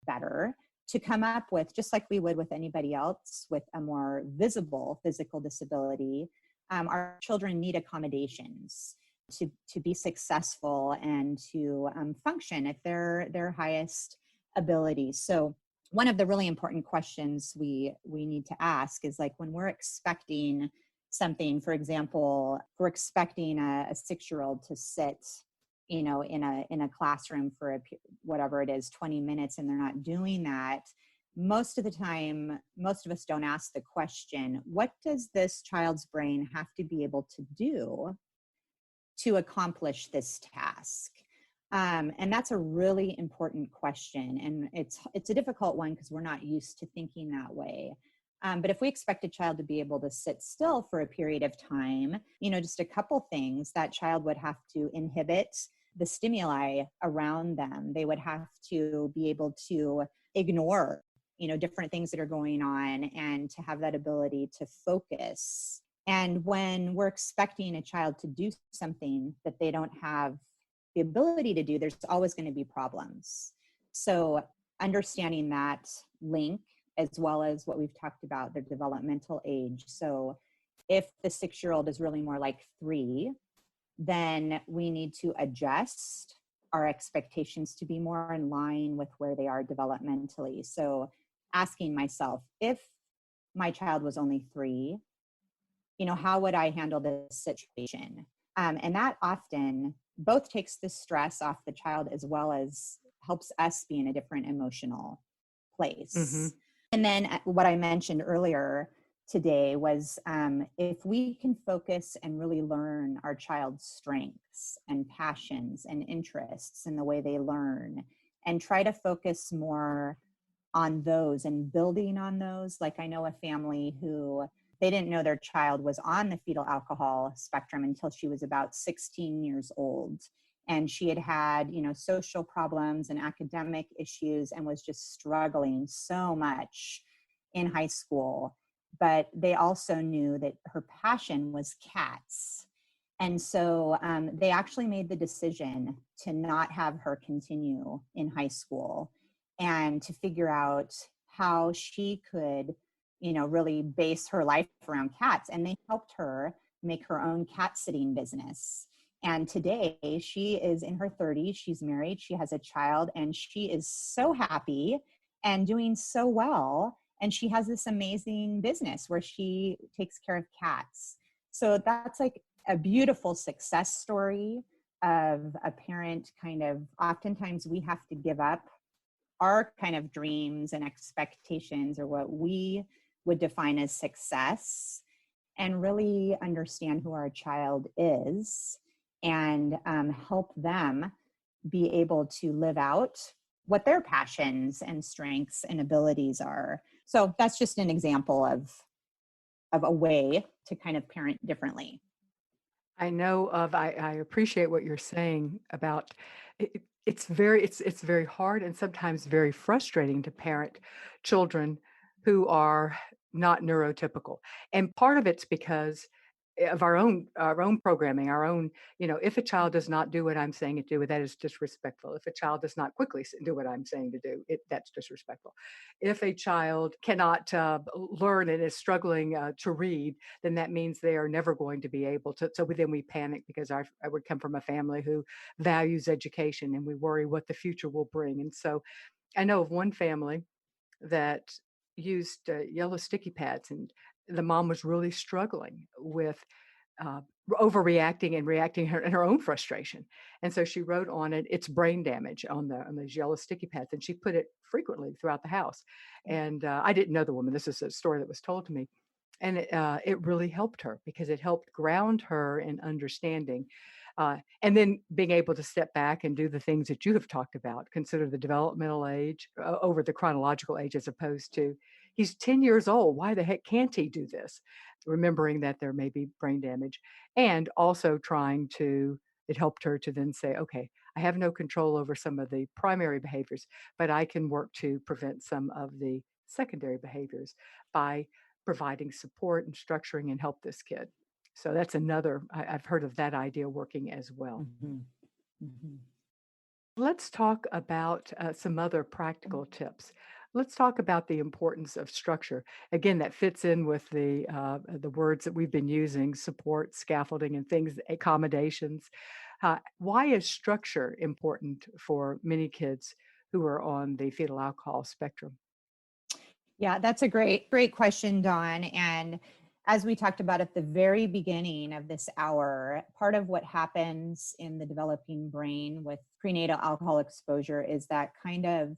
better to come up with, just like we would with anybody else with a more visible physical disability, our children need accommodations to be successful and to function at their highest abilities. So one of the really important questions we need to ask is, like, when we're expecting something, for example, we're expecting a 6-year-old to sit, in a classroom for whatever it is, 20 minutes, and they're not doing that. Most of the time, most of us don't ask the question, what does this child's brain have to be able to do to accomplish this task? And that's a really important question. And it's a difficult one because we're not used to thinking that way. But if we expect a child to be able to sit still for a period of time, just a couple things, that child would have to inhibit the stimuli around them. They would have to be able to ignore different things that are going on and to have that ability to focus. And when we're expecting a child to do something that they don't have the ability to do, there's always going to be problems. So understanding that link, as well as what we've talked about, their developmental age. So if the 6-year-old is really more like 3, then we need to adjust our expectations to be more in line with where they are developmentally. So asking myself, if my child was only 3, how would I handle this situation? And that often both takes the stress off the child as well as helps us be in a different emotional place. And then what I mentioned earlier today was if we can focus and really learn our child's strengths and passions and interests in the way they learn, and try to focus more on those and building on those. Like, I know a family who they didn't know their child was on the fetal alcohol spectrum until she was about 16 years old. And she had social problems and academic issues and was just struggling so much in high school. But they also knew that her passion was cats. And so they actually made the decision to not have her continue in high school and to figure out how she could, really base her life around cats. And they helped her make her own cat sitting business. And today she is in her 30s, she's married, she has a child, and she is so happy and doing so well. And she has this amazing business where she takes care of cats. So that's like a beautiful success story of a parent oftentimes we have to give up our kind of dreams and expectations, or what we would define as success, and really understand who our child is and help them be able to live out what their passions and strengths and abilities are. So that's just an example of a way to kind of parent differently. I appreciate what you're saying about it's very hard and sometimes very frustrating to parent children who are not neurotypical. And part of it's because of our own programming, our own, if a child does not do what I'm saying it do, that is disrespectful. If a child does not quickly do what I'm saying to do, that's disrespectful. If a child cannot learn and is struggling to read, then that means they are never going to be able to. So then we panic because I would come from a family who values education and we worry what the future will bring. And so I know of one family that used yellow sticky pads, and the mom was really struggling with uh, overreacting and reacting in her own frustration. And so she wrote on it, "It's brain damage" on those yellow sticky pads, and she put it frequently throughout the house. And I didn't know the woman. This is a story that was told to me, and it really helped her because it helped ground her in understanding. And then being able to step back and do the things that you have talked about, consider the developmental age over the chronological age, as opposed to he's 10 years old. Why the heck can't he do this? Remembering that there may be brain damage, and also it helped her to then say, okay, I have no control over some of the primary behaviors, but I can work to prevent some of the secondary behaviors by providing support and structuring and help this kid. So that's I've heard of that idea working as well. Mhm. Mhm. Let's talk about some other practical tips. Let's talk about the importance of structure. Again, that fits in with the words that we've been using: support, scaffolding, and things, accommodations. Why is structure important for many kids who are on the fetal alcohol spectrum? Yeah, that's a great question, Dawn. And as we talked about at the very beginning of this hour, part of what happens in the developing brain with prenatal alcohol exposure is that kind of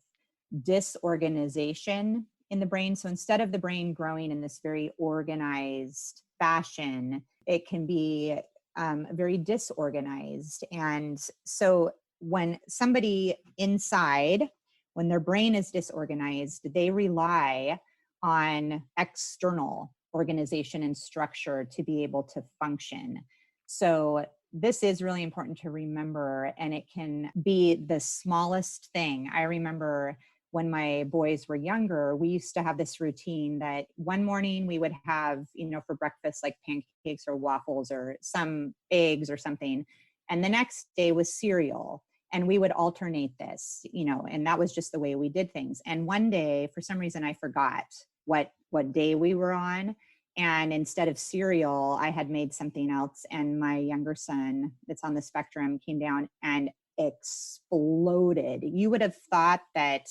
disorganization in the brain. So instead of the brain growing in this very organized fashion, it can be very disorganized. And so when somebody inside, when their brain is disorganized, they rely on external organization and structure to be able to function. So this is really important to remember, and it can be the smallest thing. I remember when my boys were younger, we used to have this routine that one morning we would have, for breakfast, like pancakes or waffles or some eggs or something. And the next day was cereal. And we would alternate this, and that was just the way we did things. And one day, for some reason, I forgot what day we were on. And instead of cereal, I had made something else. And my younger son that's on the spectrum came down and exploded. You would have thought that,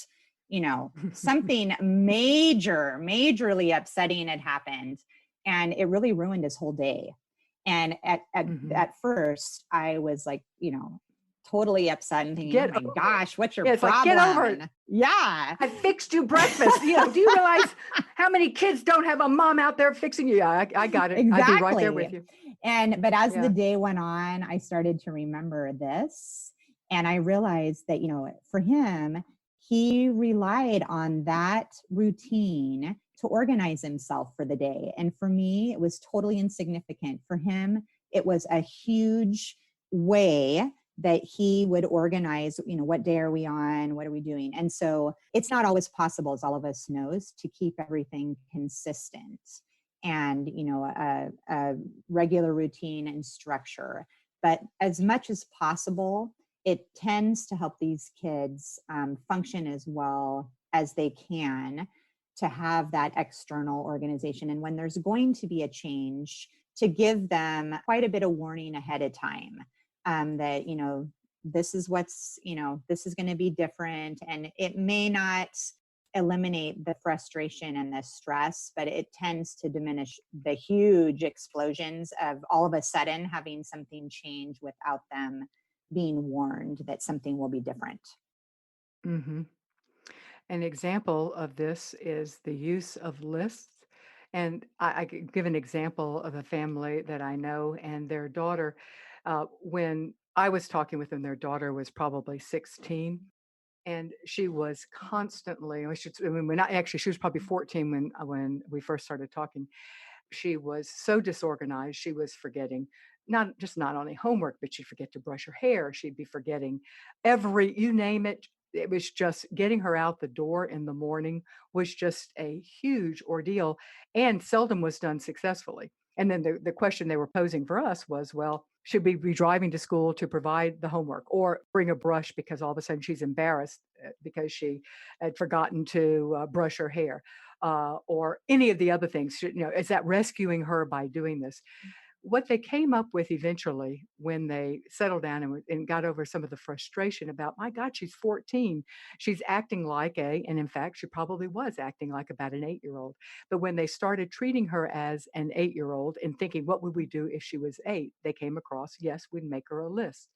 something majorly upsetting had happened. And it really ruined his whole day. And Mhm. at first, I was like, totally upset and thinking, oh Get my over it. gosh, what's your Yeah, it's like, get problem? over it. And yeah, I fixed you breakfast. Do you realize how many kids don't have a mom out there fixing you? Yeah, I got it. I'd be right there with exactly. you. But as the Yeah. day went on, I started to remember this. And I realized that, for him, he relied on that routine to organize himself for the day. And for me, it was totally insignificant. For him, it was a huge way that he would organize, what day are we on? What are we doing? And so it's not always possible, as all of us knows, to keep everything consistent and, a regular routine and structure. But as much as possible, it tends to help these kids function as well as they can, to have that external organization. And when there's going to be a change, to give them quite a bit of warning ahead of time, that, this is this is going to be different. And it may not eliminate the frustration and the stress, but it tends to diminish the huge explosions of all of a sudden having something change without them being warned that something will be different. hmm An example of this is the use of lists. And I could give an example of a family that I know and their daughter. When I was talking with them, their daughter was probably 16. And she was constantly, I mean, she was probably 14 when we first started talking. She was so disorganized. She was forgetting not only homework, but she'd forget to brush her hair. She'd be forgetting you name it. It was just getting her out the door in the morning was just a huge ordeal and seldom was done successfully. And then the question they were posing for us was, well, should we be driving to school to provide the homework or bring a brush because all of a sudden she's embarrassed because she had forgotten to brush her hair? Or any of the other things. Is that rescuing her by doing this? What they came up with eventually when they settled down and got over some of the frustration about, my God, she's 14. She's acting like and in fact, she probably was acting like about an 8-year-old. But when they started treating her as an 8-year-old and thinking, what would we do if she was 8? They came across, yes, we'd make her a list.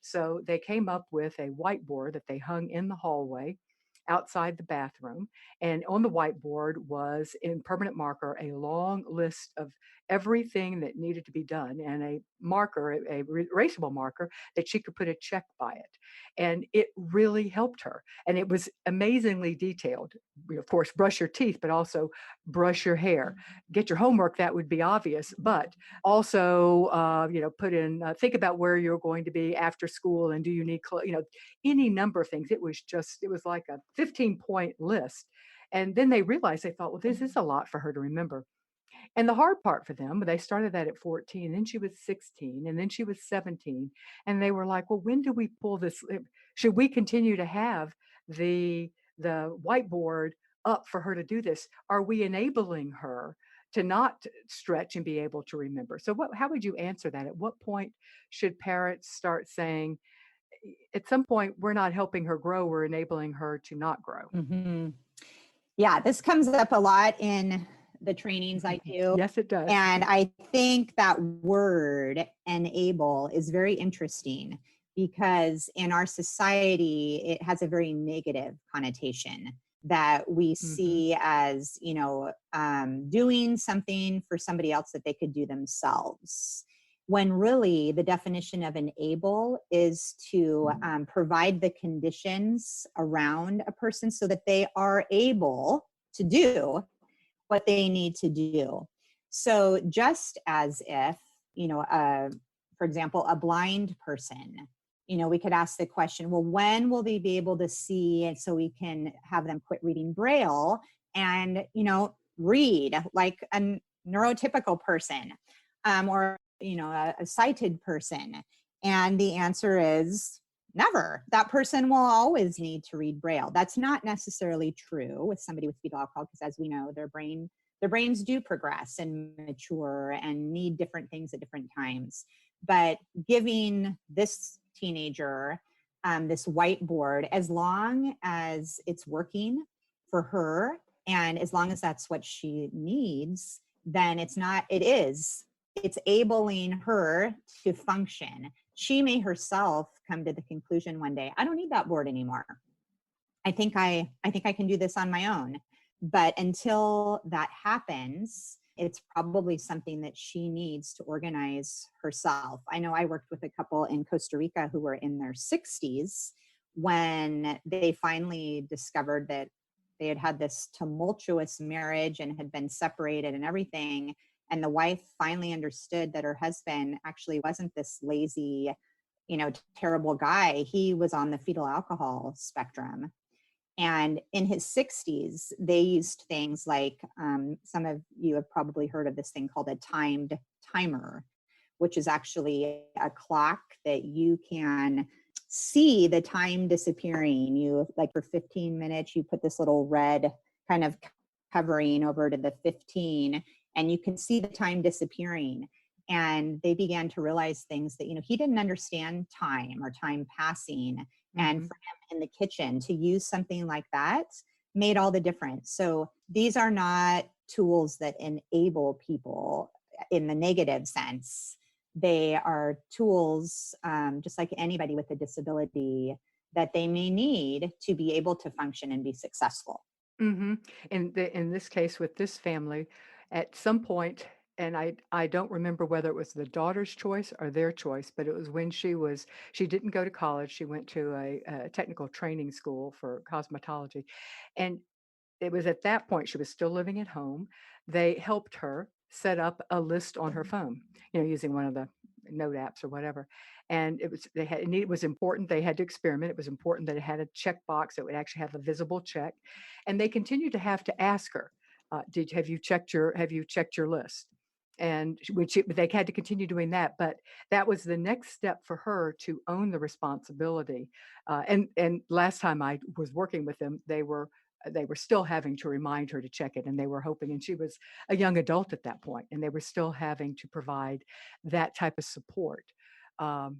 So they came up with a whiteboard that they hung in the hallway outside the bathroom. And on the whiteboard was in permanent marker a long list of everything that needed to be done and a marker, a erasable marker that she could put a check by it. And it really helped her. And it was amazingly detailed. Of course, brush your teeth, but also brush your hair. Get your homework, that would be obvious, but also, put in, think about where you're going to be after school and do you need clothes, any number of things. It was like a 15-point list. And then they realized, they thought, well, this is a lot for her to remember. And the hard part for them, they started that at 14, then she was 16, and then she was 17. And they were like, well, when do we pull this? Should we continue to have the whiteboard up for her to do this? Are we enabling her to not stretch and be able to remember? So how would you answer that? At what point should parents start saying, at some point, we're not helping her grow, we're enabling her to not grow? Mm-hmm. Yeah, this comes up a lot in the trainings I do. Yes, it does. And I think that word enable is very interesting because in our society, it has a very negative connotation that we see as, doing something for somebody else that they could do themselves. When really the definition of enable is to provide the conditions around a person so that they are able to do what they need to do. So just as if, for example, a blind person, we could ask the question, well, when will they be able to see? And so we can have them quit reading Braille and, read like a neurotypical person or, a sighted person. And the answer is never. That person will always need to read Braille. That's not necessarily true with somebody with fetal alcohol, because as we know, their brains do progress and mature and need different things at different times. But giving this teenager this whiteboard, as long as it's working for her and as long as that's what she needs, then it's enabling her to function. She may herself come to the conclusion one day, I don't need that board anymore. I think I can do this on my own. But until that happens, it's probably something that she needs to organize herself. I know I worked with a couple in Costa Rica who were in their 60s when they finally discovered that they had had this tumultuous marriage and had been separated and everything. And the wife finally understood that her husband actually wasn't this lazy, terrible guy. He was on the fetal alcohol spectrum. And in his 60s, they used things like, some of you have probably heard of this thing called a timed timer, which is actually a clock that you can see the time disappearing. You, like for 15 minutes, you put this little red kind of covering over to the 15, and you can see the time disappearing. And they began to realize things that, he didn't understand time or time passing. And for him in the kitchen to use something like that made all the difference. So these are not tools that enable people in the negative sense. They are tools, just like anybody with a disability, that they may need to be able to function and be successful. In this case with this family, at some point and I don't remember whether it was the daughter's choice or their choice, but it was when she didn't go to college. She went to a technical training school for cosmetology, and it was at that point she was still living at home. They helped her set up a list on her phone, using one of the note apps or whatever. And it was important. They had to experiment. It was important that it had a checkbox that would actually have a visible check. And they continued to have to ask her, have you checked your list? And they had to continue doing that, but that was the next step for her to own the responsibility. And last time I was working with them, they were still having to remind her to check it, and they were hoping, and she was a young adult at that point, and they were still having to provide that type of support. um,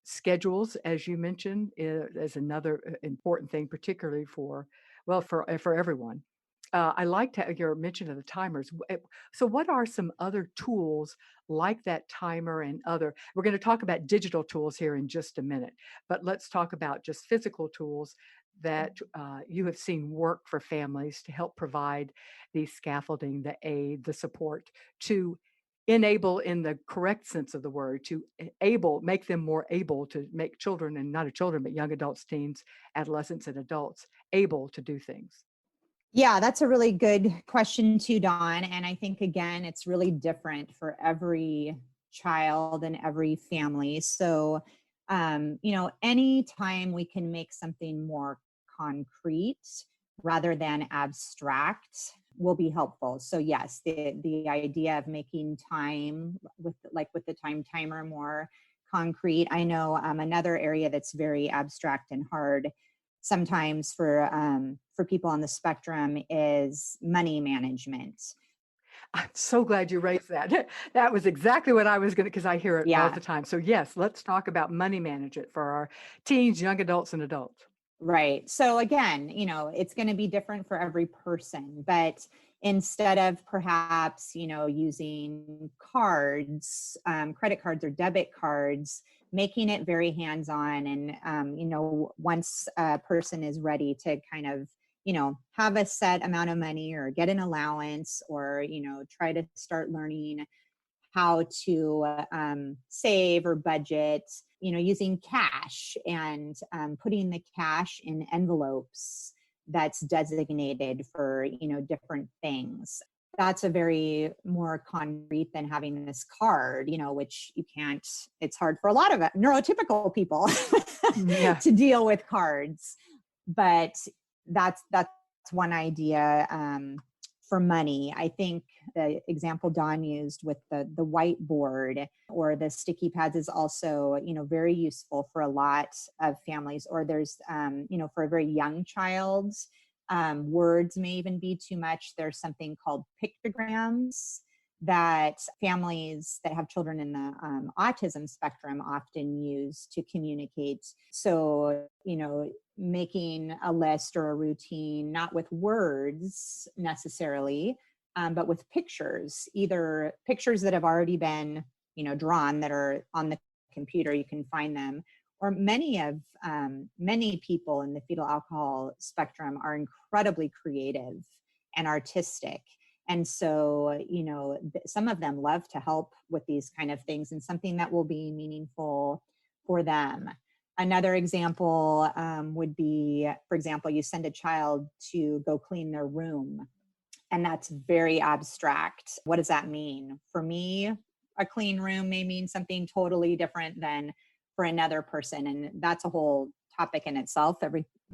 Schedules, as you mentioned, is another important thing, particularly for everyone. I liked your mention of the timers. So what are some other tools like that timer and other? We're going to talk about digital tools here in just a minute, but let's talk about just physical tools that you have seen work for families to help provide the scaffolding, the aid, the support to enable, in the correct sense of the word, to make them more able to make children, and not children, but young adults, teens, adolescents, and adults able to do things. Yeah, that's a really good question too, Dawn. And I think, again, it's really different for every child and every family. So, anytime we can make something more concrete rather than abstract will be helpful. So yes, the idea of making time with the time timer more concrete. I know another area that's very abstract and hard sometimes for people on the spectrum is money management. I'm so glad you raised that. That was exactly what I was going to, because I hear it all Yeah, the time. So yes, let's talk about money management for our teens, young adults, and adults. right. So again, it's going to be different for every person, but instead of perhaps, using cards, credit cards or debit cards, making it very hands-on. And, once a person is ready to kind of, have a set amount of money or get an allowance, or, try to start learning how to save or budget, using cash and putting the cash in envelopes that's designated for, different things. That's a very more concrete than having this card, which you can't, it's hard for a lot of neurotypical people Yeah. to deal with cards. But that's one idea. For money, I think the example Dawn used with the whiteboard or the sticky pads is also, very useful for a lot of families. Or there's, for a very young child, words may even be too much. There's something called pictograms that families that have children in the autism spectrum often use to communicate. So, making a list or a routine, not with words necessarily, but with pictures, either pictures that have already been, drawn that are on the computer, you can find them. Or many people in the fetal alcohol spectrum are incredibly creative and artistic. And so, some of them love to help with these kind of things, and something that will be meaningful for them. Another example would be, for example, you send a child to go clean their room, and that's very abstract. What does that mean? For me, a clean room may mean something totally different than for another person. And that's a whole topic in itself,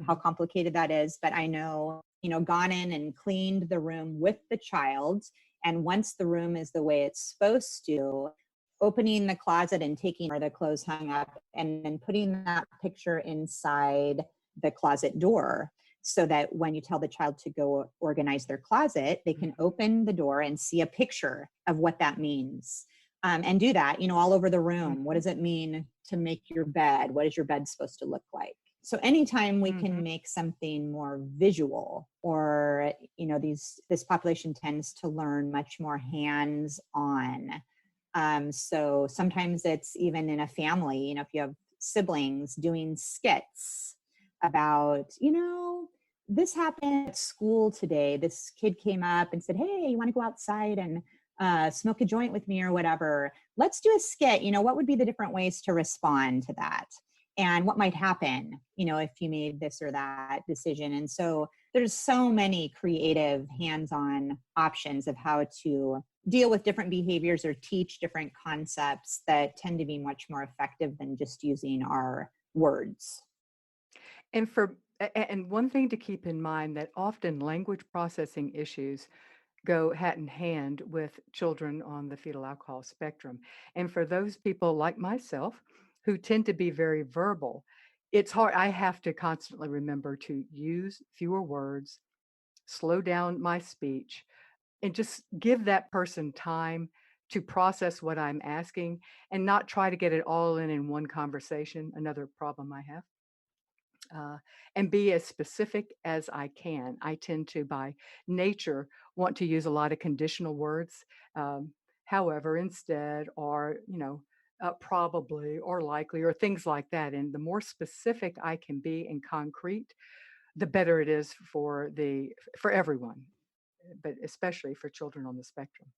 how complicated that is. But I know, gone in and cleaned the room with the child. And once the room is the way it's supposed to, opening the closet and taking the clothes hung up and then putting that picture inside the closet door, so that when you tell the child to go organize their closet, they can open the door and see a picture of what that means. And do that, all over the room. What does it mean to make your bed? What is your bed supposed to look like? So anytime we can make something more visual, or, this population tends to learn much more hands-on. So sometimes it's even in a family, if you have siblings, doing skits about, this happened at school today. This kid came up and said, "Hey, you want to go outside and smoke a joint with me or whatever. Let's do a skit. What would be the different ways to respond to that? And what might happen, if you made this or that decision. And so there's so many creative hands-on options of how to deal with different behaviors or teach different concepts that tend to be much more effective than just using our words. And one thing to keep in mind that often language processing issues go hand in hand with children on the fetal alcohol spectrum. And for those people like myself who tend to be very verbal, it's hard. I have to constantly remember to use fewer words, slow down my speech, and just give that person time to process what I'm asking and not try to get it all in one conversation. Another problem I have. uh, and be as specific as I can. I tend to, by nature, want to use a lot of conditional words. Um, However, instead, or probably, or likely, or things like that. And the more specific I can be and concrete, the better it is for everyone, but especially for children on the spectrum.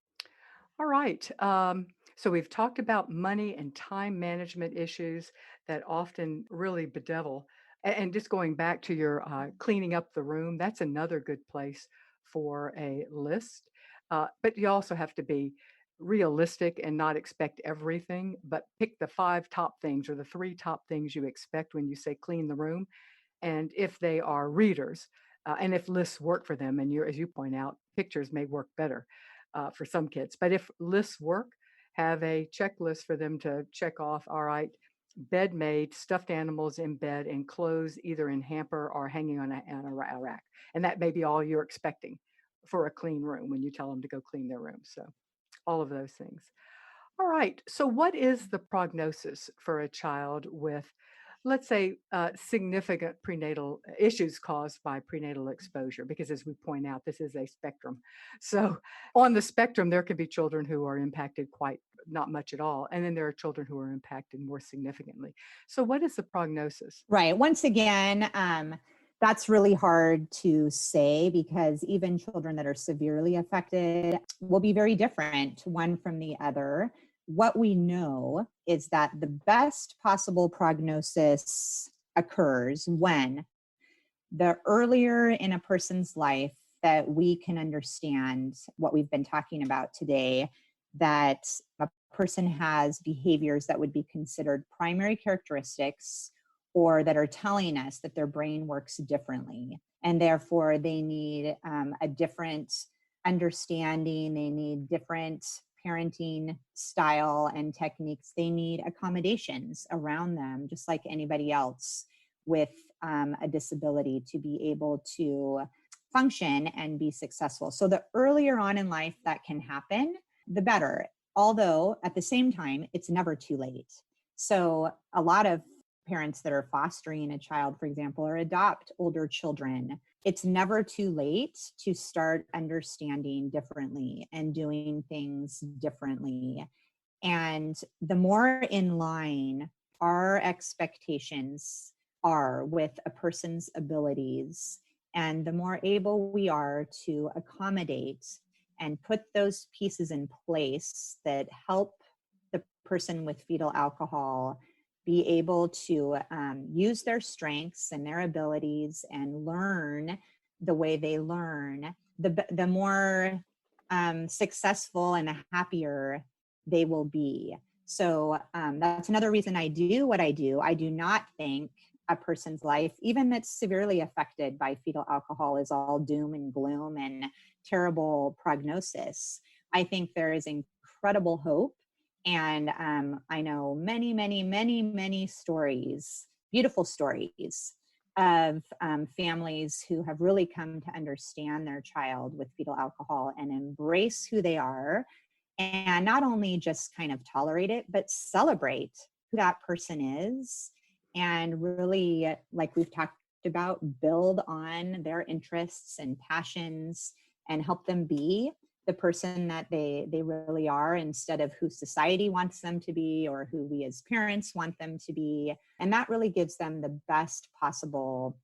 All right. So we've talked about money and time management issues that often really bedevil. And just going back to your cleaning up the room, that's another good place for a list. But you also have to be realistic and not expect everything, but pick the 5 top things or the 3 top things you expect when you say clean the room. And if they are readers, and if lists work for them, and as you point out, pictures may work better for some kids. But if lists work, have a checklist for them to check off. All right, bed made, stuffed animals in bed, and clothes either in hamper or hanging on a rack. And that may be all you're expecting for a clean room when you tell them to go clean their room. So all of those things. All right. So, what is the prognosis for a child with, let's say, significant prenatal issues caused by prenatal exposure? Because, as we point out, this is a spectrum. So, on the spectrum, there can be children who are impacted quite not much at all. And then there are children who are impacted more significantly. So, what is the prognosis? Right. Once again, that's really hard to say because even children that are severely affected will be very different one from the other. What we know is that the best possible prognosis occurs when the earlier in a person's life that we can understand what we've been talking about today, that a person has behaviors that would be considered primary characteristics or that are telling us that their brain works differently. And therefore, they need a different understanding, they need different parenting style and techniques, they need accommodations around them, just like anybody else with a disability to be able to function and be successful. So the earlier on in life that can happen, the better. Although at the same time, it's never too late. So a lot of parents that are fostering a child, for example, or adopt older children, it's never too late to start understanding differently and doing things differently. And the more in line our expectations are with a person's abilities, and the more able we are to accommodate and put those pieces in place that help the person with fetal alcohol be able to use their strengths and their abilities and learn the way they learn, the more successful and the happier they will be. So that's another reason I do what I do. I do not think a person's life, even that's severely affected by fetal alcohol, is all doom and gloom and terrible prognosis. I think there is incredible hope. And I know many, many, many, many stories, beautiful stories of families who have really come to understand their child with fetal alcohol and embrace who they are, and not only just kind of tolerate it, but celebrate who that person is, and really, like we've talked about, build on their interests and passions and help them be the person that they really are, instead of who society wants them to be or who we as parents want them to be. And that really gives them the best possible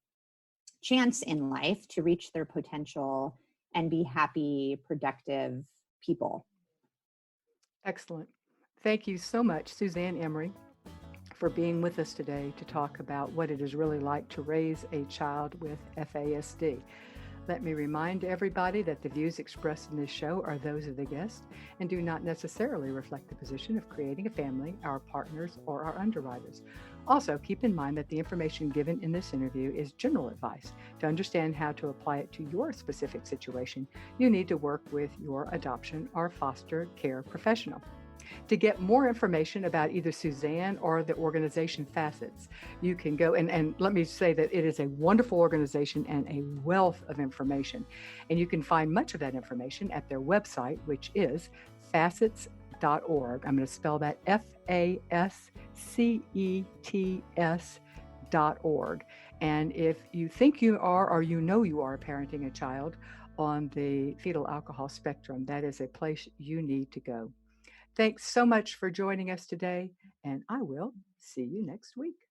chance in life to reach their potential and be happy, productive people. Excellent. Thank you so much, Suzanne Emery, for being with us today to talk about what it is really like to raise a child with FASD. Let me remind everybody that the views expressed in this show are those of the guest and do not necessarily reflect the position of creating a family, our partners, or our underwriters. Also, keep in mind that the information given in this interview is general advice. To understand how to apply it to your specific situation, you need to work with your adoption or foster care professional. To get more information about either Suzanne or the organization FASCETS, you can go and let me say that it is a wonderful organization and a wealth of information. And you can find much of that information at their website, which is facets.org. I'm going to spell that FASCETS.org. And if you think you are, or you know you are parenting a child on the fetal alcohol spectrum, that is a place you need to go. Thanks so much for joining us today, and I will see you next week.